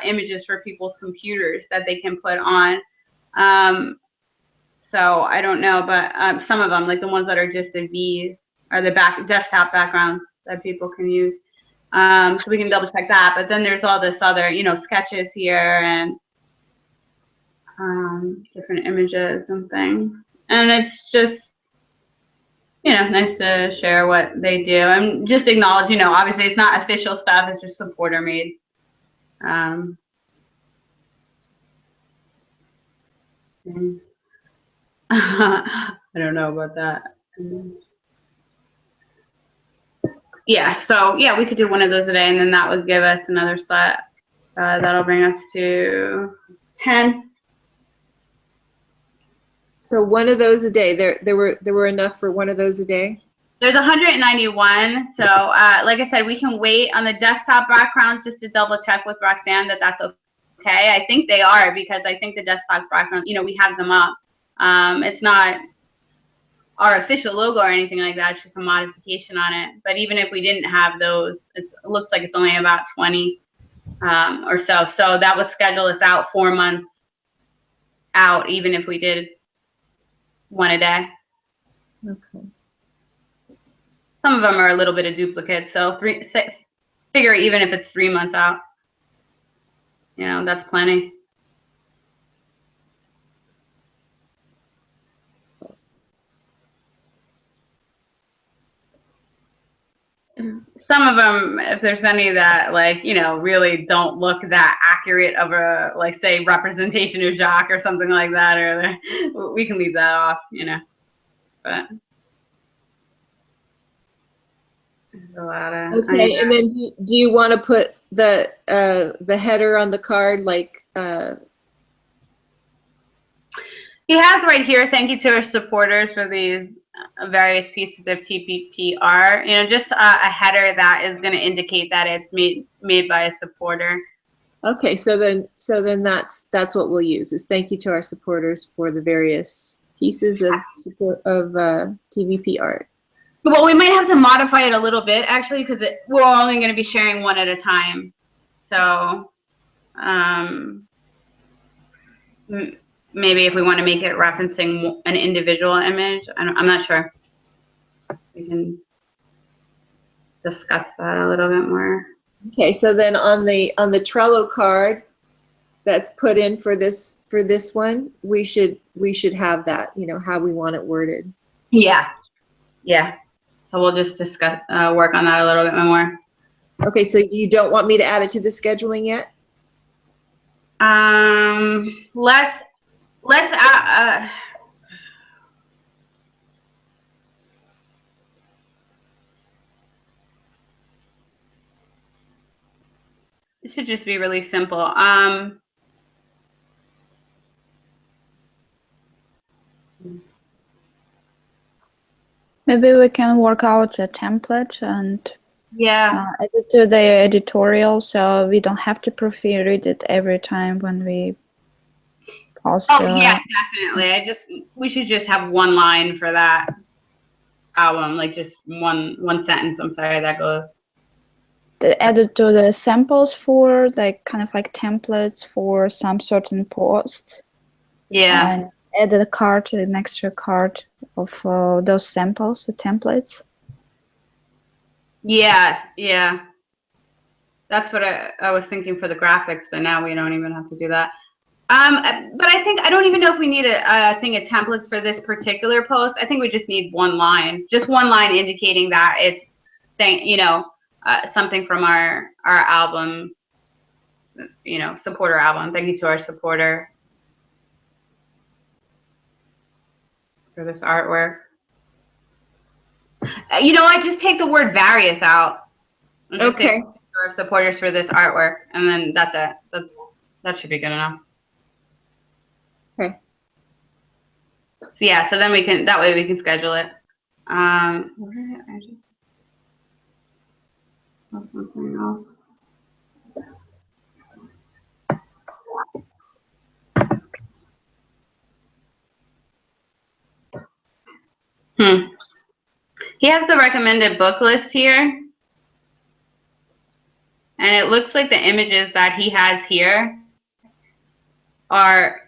images for people's computers that they can put on. So I don't know, but some of them, like the ones that are just the V's, are the desktop backgrounds that people can use. So we can double check that. But then there's all this other, you know, sketches here and different images and things. And it's just, you know, nice to share what they do and just acknowledge, you know, obviously it's not official stuff. It's just supporter made. Things. I don't know about that. Yeah, so yeah, we could do one of those a day, and then that would give us another set. That'll bring us to 10. So one of those a day. There were enough for one of those a day. There's 191. So like I said, we can wait on the desktop backgrounds just to double check with Roxanne that that's okay. I think they are, because I think the desktop background, you know, we have them up. It's not our official logo or anything like that. It's just a modification on it. But even if we didn't have those, it looks like it's only about 20 or so. So that would schedule us out 4 months out, even if we did one a day. Okay. Some of them are a little bit of duplicate. So figure even if it's 3 months out, you know, that's plenty. Some of them, if there's any that, like, you know, really don't look that accurate of a, like, say, representation of Jacques or something like that, or we can leave that off, you know. But there's a lot of. Okay, and then do you want to put the header on the card, like? He has right here, thank you to our supporters for these various pieces of TPPR, you know, just a header that is going to indicate that it's made by a supporter. Okay, so then that's what we'll use, is thank you to our supporters for the various pieces of support of TVP art. Well, we might have to modify it a little bit, actually, because we're only going to be sharing one at a time. So maybe if we want to make it referencing an individual image, I'm not sure. We can discuss that a little bit more. Okay, so then on the Trello card that's put in for this one, we should have that, you know, how we want it worded. Yeah. So we'll just discuss work on that a little bit more. Okay, so you don't want me to add it to the scheduling yet? It should just be really simple. Maybe we can work out a template and Yeah. add it to the editorial, so we don't have to proofread it every time when we post. Oh yeah, definitely. We should just have one line for that album, like just one sentence. I'm sorry, that goes. Add it to the samples for like kind of like templates for some certain posts. Yeah. And add a card, an extra card of those samples, the templates. Yeah, yeah. That's what I was thinking for the graphics, but now we don't even have to do that. But I don't even know if we need a thing of templates for this particular post. I think we just need one line indicating that it's something from our album, supporter album. Thank you to our supporter for this artwork. I just take the word various out. Okay. For supporters for this artwork, and then that's it. That should be good enough. Okay. So yeah, so then that way we can schedule it. Where did I just have something else? He has the recommended book list here. And it looks like the images that he has here are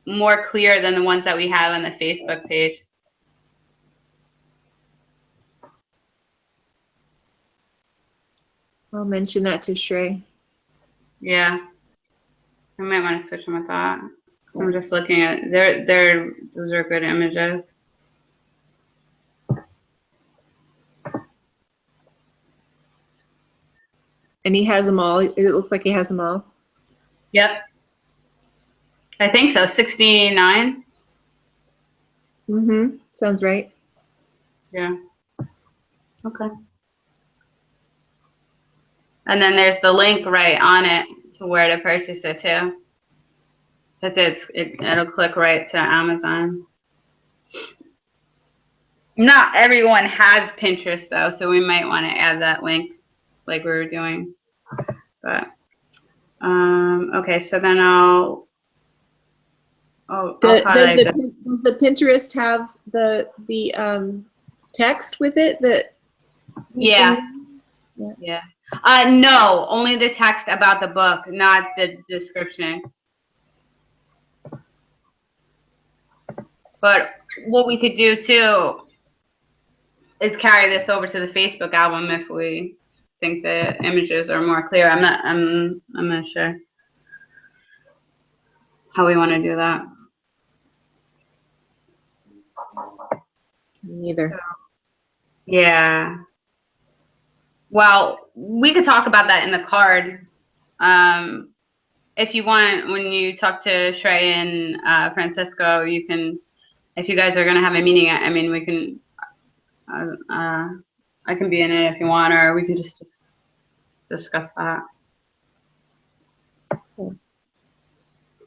more clear than the ones that we have on the Facebook page. I'll mention that to Shrey. Yeah. I might want to switch them with that. I'm just looking at those are good images. And he has them all. It looks like he has them all. Yep. I think so. 69. Mm-hmm. Sounds right. Yeah. Okay. And then there's the link right on it to where to purchase it too. It'll click right to Amazon. Not everyone has Pinterest though, so we might want to add that link like we were doing. But okay, so then Does the Pinterest have the text with it? Yeah. No, only the text about the book, not the description. But what we could do too is carry this over to the Facebook album if we think the images are more clear. I'm not sure how we want to do that. Neither. Yeah. Well, we could talk about that in the card. If you want, when you talk to Shrey and Francisco, you can, if you guys are going to have a meeting, I mean, we can, I can be in it if you want, or we can just discuss that. Okay.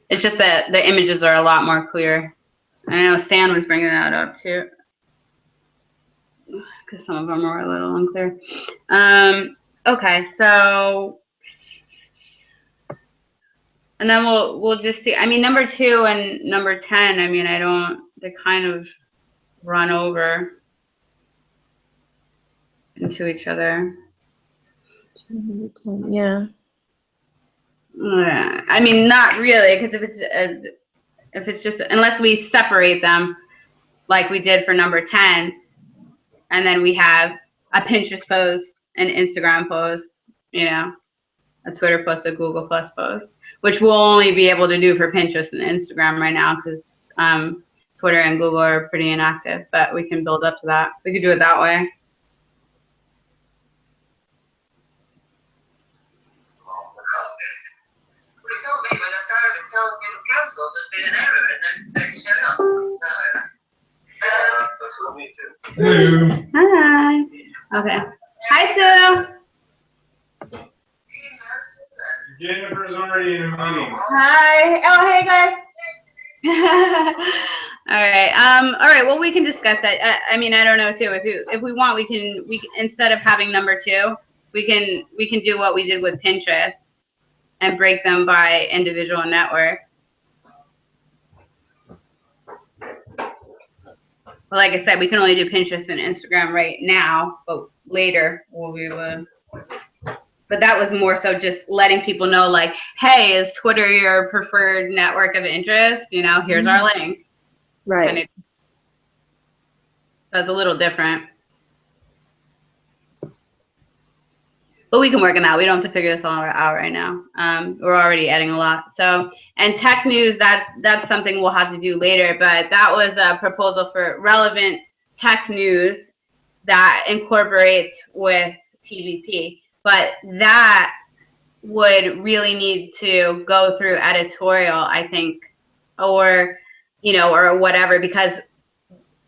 It's just that the images are a lot more clear. I know Stan was bringing that up too, because some of them were a little unclear. Okay, so, and then we'll just see. I mean, number 2 and number 10. I mean, they kind of run over into each other. 2, 10, yeah. I mean, not really, because if it's just, unless we separate them, like we did for number 10, and then we have a Pinterest post, an Instagram post, a Twitter post, a Google Plus post, which we'll only be able to do for Pinterest and Instagram right now because Twitter and Google are pretty inactive, but we can build up to that. We could do it that way. Hello. Hi. Okay. Hi, Sue. Jennifer's already in a meeting. Hi. Oh, hey guys. All right. All right. Well, we can discuss that. I mean, I don't know too. If we want, we can instead of having number 2, we can do what we did with Pinterest and break them by individual network. Well, like I said, we can only do Pinterest and Instagram right now, but later we will. But that was more so just letting people know, like, hey, is Twitter your preferred network of interest? You know, here's our link. Right. And so it's a little different. But we can work on that. We don't have to figure this all out right now. We're already adding a lot. So, and tech news, that's something we'll have to do later. But that was a proposal for relevant tech news that incorporates with TVP. But that would really need to go through editorial, I think, or, you know, or whatever, because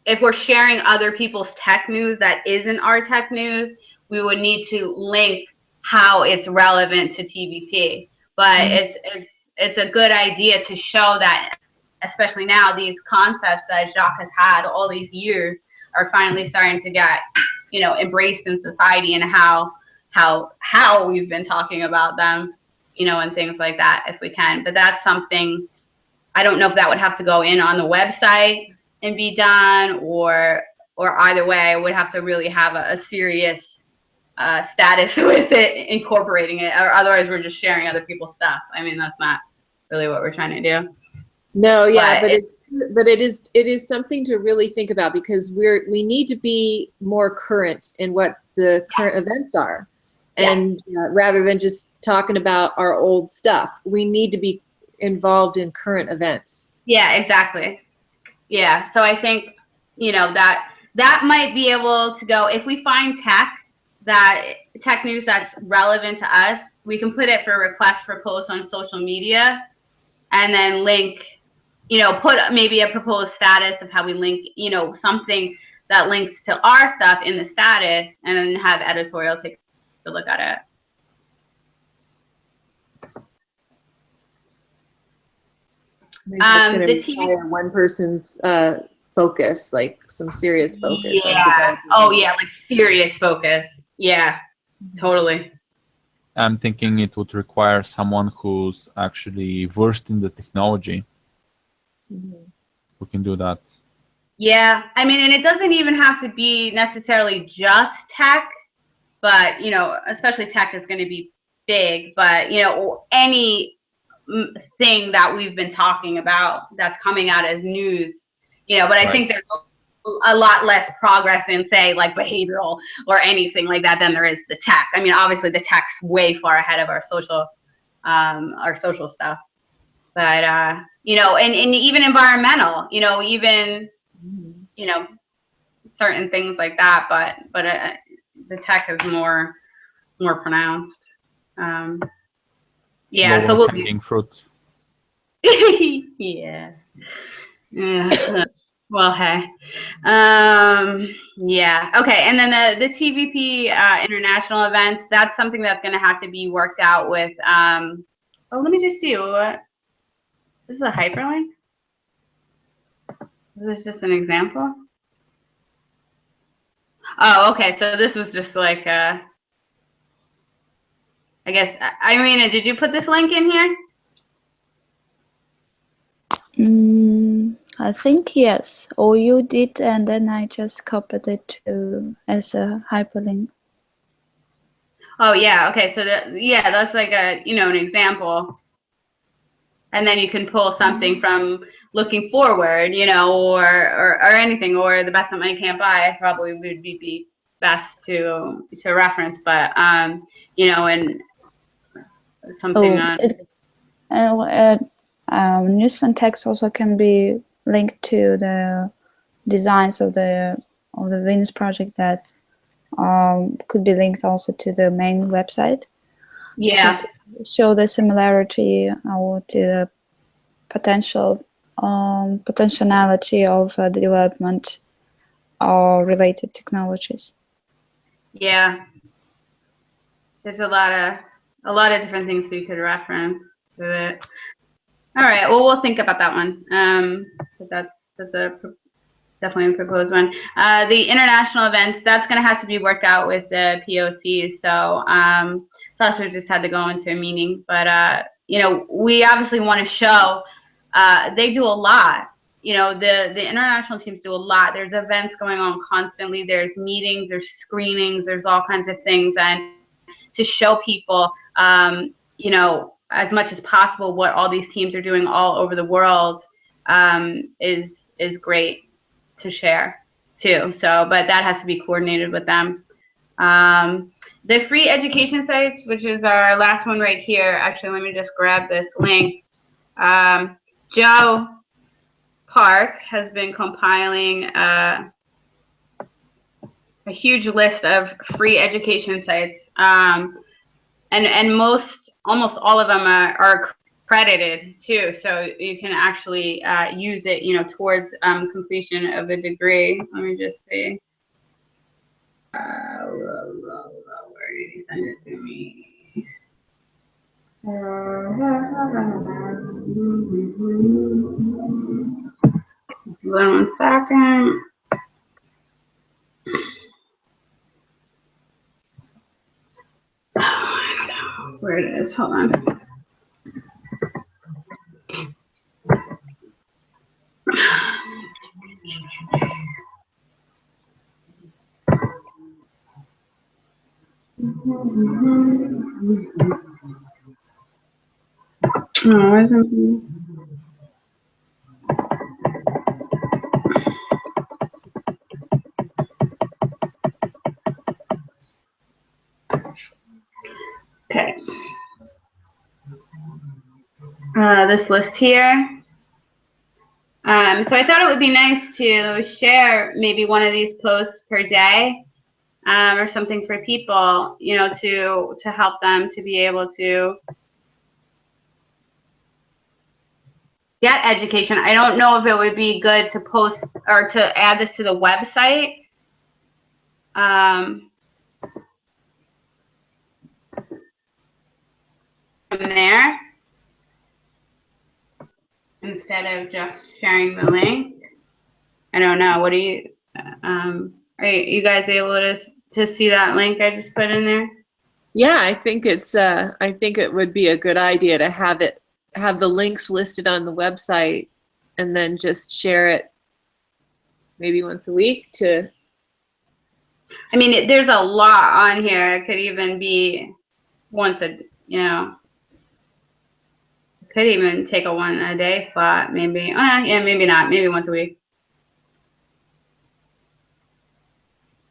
if we're sharing other people's tech news that isn't our tech news, we would need to link how it's relevant to TVP. But it's a good idea to show that, especially now, these concepts that Jacques has had all these years are finally starting to get, you know, embraced in society, and how we've been talking about them, you know, and things like that, if we can. But that's something, I don't know if that would have to go in on the website and be done, or either way, I would have to really have a serious status with it, incorporating it, or otherwise we're just sharing other people's stuff. I mean, that's not really what we're trying to do. No, yeah, But but it is something to really think about, because we need to be more current in what the current events are, and rather than just talking about our old stuff, we need to be involved in current events. Yeah, exactly. Yeah, so I think, you know, that might be able to go, if we find tech news that's relevant to us, we can put it for requests for posts on social media, and then link, you know, put maybe a proposed status of how we link, you know, something that links to our stuff in the status, and then have editorial take a look at it. Maybe that's going to The TV require one person's focus, like some serious focus. Yeah. Oh, yeah, like serious focus. Yeah, totally. I'm thinking it would require someone who's actually versed in the technology who can do that. Yeah, I mean, and it doesn't even have to be necessarily just tech, but, you know, especially tech is going to be big, but, you know, any thing that we've been talking about that's coming out as news, you know, but I think there's a lot less progress in, say, like behavioral or anything like that than there is the tech. I mean, obviously the tech's way far ahead of our social stuff, but you know, and even environmental, you know, even, you know, certain things like that, but the tech is more pronounced. Yeah, so we'll hanging fruit. yeah. Well, hey. Yeah. Okay. And then the TVP international events, that's something that's going to have to be worked out with. Oh, let me just see. What? This is a hyperlink? This is just an example? Oh, okay. So this was just like, I guess, Irina, did you put this link in here? I think yes, or you did, and then I just copied it as a hyperlink. Oh yeah, okay. So that's like a, you know, an example, and then you can pull something from looking forward, you know, or anything, or the best that money can't buy probably would be best to reference, but you know, and something news and text also can be linked to the designs of the Venus project that could be linked also to the main website. Yeah. So to show the similarity or the potentiality of the development or related technologies. Yeah. There's a lot a lot of different things we could reference to it. All right, well, we'll think about that one. But that's definitely a proposed one. The international events, that's going to have to be worked out with the POCs. So Sasha just had to go into a meeting, but you know, we obviously want to show they do a lot. You know, the international teams do a lot. There's events going on constantly. There's meetings, there's screenings, there's all kinds of things, and to show people, you know, as much as possible what all these teams are doing all over the world is great to share too. So, but that has to be coordinated with them. The free education sites, which is our last one right here. Actually, let me just grab this link. Joe Park has been compiling a huge list of free education sites, and almost all of them are accredited too, so you can actually use it, you know, towards completion of a degree. Let me just see. Where did he send it to me? One second. Where it is? Hold on. Oh, isn't he? Okay. This list here. So I thought it would be nice to share maybe one of these posts per day, or something for people, you know, to help them to be able to get education. I don't know if it would be good to post or to add this to the website. From there, instead of just sharing the link. I don't know. What do you? Are you guys able to see that link I just put in there? Yeah, I think it's. I think it would be a good idea to have the links listed on the website, and then just share it maybe once a week to. I mean, there's a lot on here. It could even be once a, you know, could even take a one a day slot, maybe. Yeah, maybe not. Maybe once a week.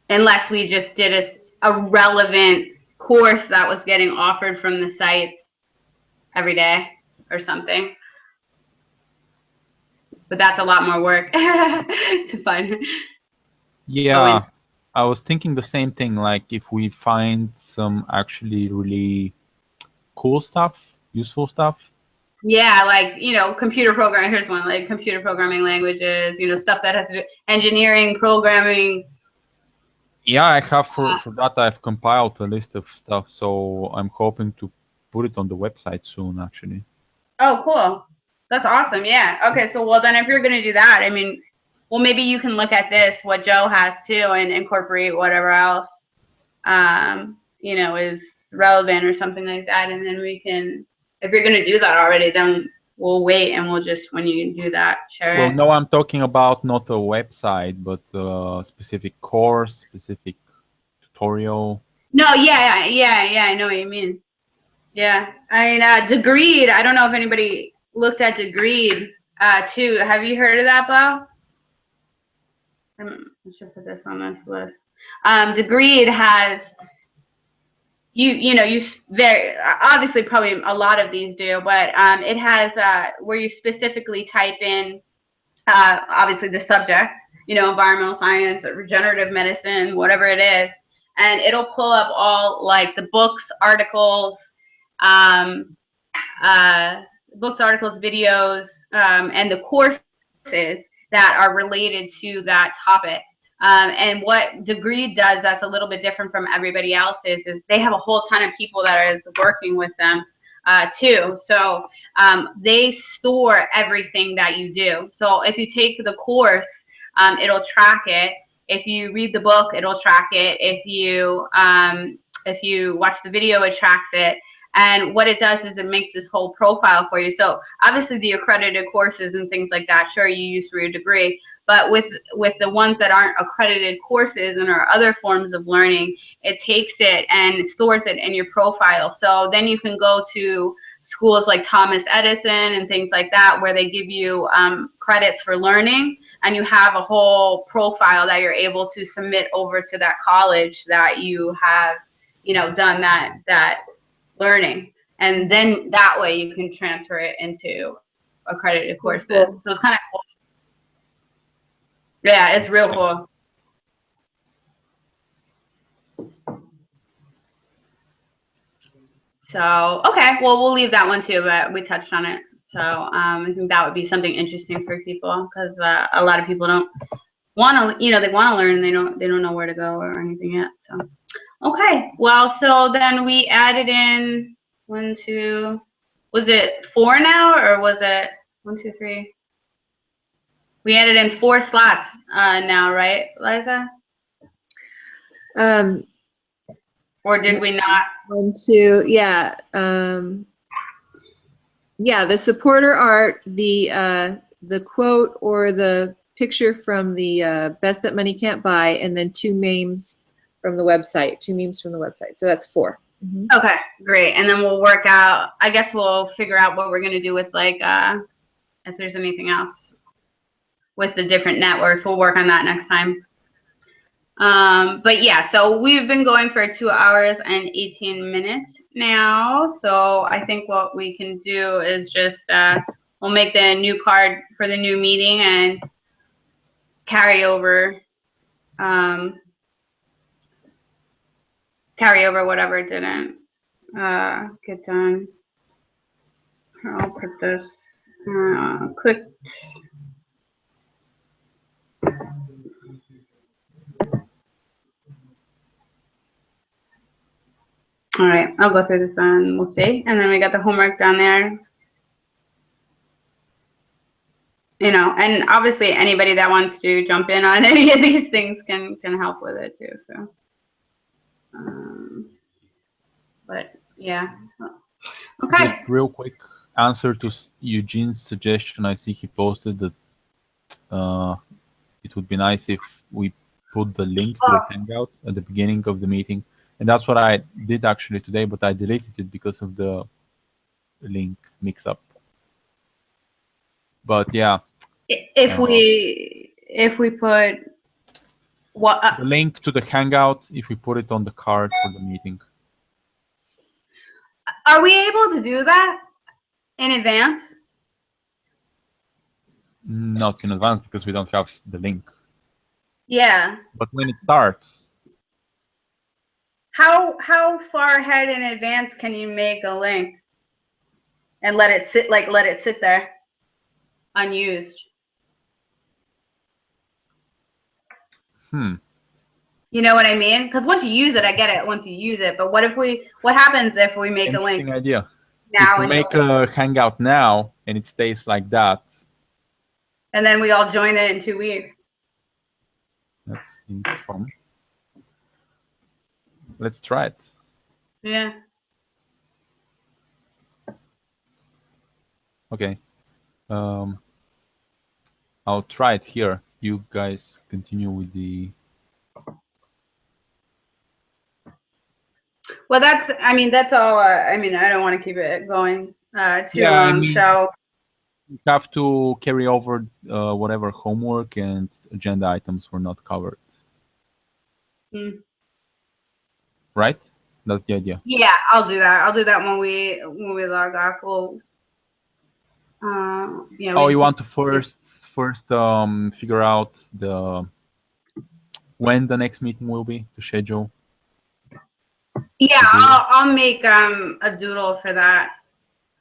Unless we just did a relevant course that was getting offered from the sites every day or something. But that's a lot more work to find. Yeah, I was thinking the same thing. Like if we find some actually really cool stuff, useful stuff. Yeah, like, you know, computer programming. Here's one, like computer programming languages, you know, stuff that has to do engineering, programming. Yeah, I have for that I've compiled a list of stuff, so I'm hoping to put it on the website soon, actually. Oh, cool. That's awesome. Yeah. Okay. So, well, then if you're going to do that, I mean, well, maybe you can look at this, what Joe has too, and incorporate whatever else, you know, is relevant or something like that. And then we can, if you're going to do that already, then we'll wait and we'll just, when you do that, share Well, it. no, I'm talking about not a website, but a specific course, specific tutorial. No, yeah, I know what you mean. Yeah, I mean, Degreed, I don't know if anybody looked at Degreed too. Have you heard of that, Bo? I should put this on this list. Degreed has, you know, there obviously probably a lot of these do, but it has where you specifically type in obviously the subject, you know, environmental science or regenerative medicine, whatever it is, and it'll pull up all like the books, articles, videos, and the courses that are related to that topic. And what Degree does that's a little bit different from everybody else's is they have a whole ton of people that is working with them too. So they store everything that you do. So if you take the course, it'll track it. If you read the book, it'll track it. If you watch the video, it tracks it. And what it does is it makes this whole profile for you. So obviously the accredited courses and things like that, sure, you use for your degree. But with the ones that aren't accredited courses and are other forms of learning, it takes it and stores it in your profile. So then you can go to schools like Thomas Edison and things like that, where they give you credits for learning, and you have a whole profile that you're able to submit over to that college that you have, done that learning. And then that way you can transfer it into accredited courses. Cool. So it's kind of cool. Yeah, it's real cool. So, okay, well, we'll leave that one too, but we touched on it. So I think that would be something interesting for people, because a lot of people don't want to, they want to learn, and they don't know where to go or anything yet. So, okay, well, so then we added in 1, 2, was it 4 now, or was it 1, 2, 3? We added in 4 slots now, right, Liza? Or did we not? 1, 2, yeah. Yeah, the supporter art, the quote or the picture from the Best That Money Can't Buy, and then 2 memes from the website. 2 memes from the website. So that's 4. Mm-hmm. Okay, great. And then we'll work out, I guess we'll figure out what we're going to do with, like, if there's anything else with the different networks. We'll work on that next time. But yeah, so we've been going for 2 hours and 18 minutes now. So I think what we can do is just, we'll make the new card for the new meeting and carry over whatever didn't get done. I'll put this, clicked. All right, I'll go through this and we'll see. And then we got the homework down there. And obviously anybody that wants to jump in on any of these things can help with it too. So, but yeah, okay. Just real quick answer to Eugene's suggestion. I see he posted that it would be nice if we put the link to the Hangout at the beginning of the meeting. And that's what I did actually today, but I deleted it because of the link mix-up. But yeah. If we put what the link to the Hangout, if we put it on the card for the meeting. Are we able to do that in advance? Not in advance because we don't have the link. Yeah. But when it starts. How far ahead in advance can you make a link and let it sit there unused? You know what I mean? Because once you use it, I get it. Once you use it, but what happens if we make a link? Interesting idea. Now if we make a Hangout now and it stays like that, and then we all join it in 2 weeks. That seems fun. Let's try it. Yeah. Okay. I'll try it here. You guys continue with the. Well, that's all. I don't want to keep it going too long. So you have to carry over whatever homework and agenda items were not covered. Right? That's the idea. Yeah, I'll do that. I'll do that when we log off. We'll, you want to first figure out when the next meeting will be, the schedule? Yeah, I'll make a doodle for that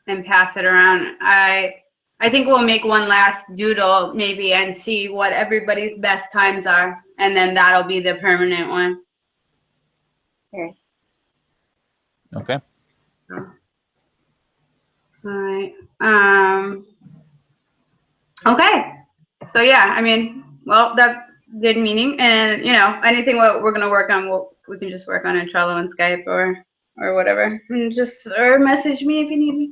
and pass it around. I I think we'll make one last doodle maybe and see what everybody's best times are, and then that'll be the permanent one. Okay. Okay. All right. Okay. So yeah, I mean, well, that's good meeting, and you know, anything what we're gonna work on, we can just work on in Trello and Skype or whatever, and just or message me if you need me.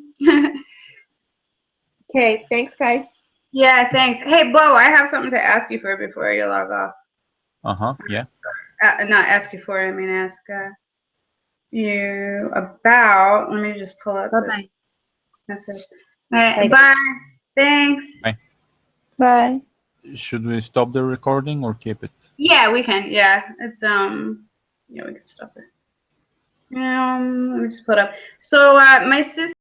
Okay, thanks, guys. Yeah, thanks. Hey, Bo, I have something to ask you for before you log off. Yeah. Not ask you for, I mean ask you about. Let me just pull up. Bye-bye. That's it. All right, Bye. bye. Thanks. Bye. Bye. Should we stop the recording or keep it? Yeah, we can. Yeah, it's yeah, we can stop it. Let me just put up. So my sister.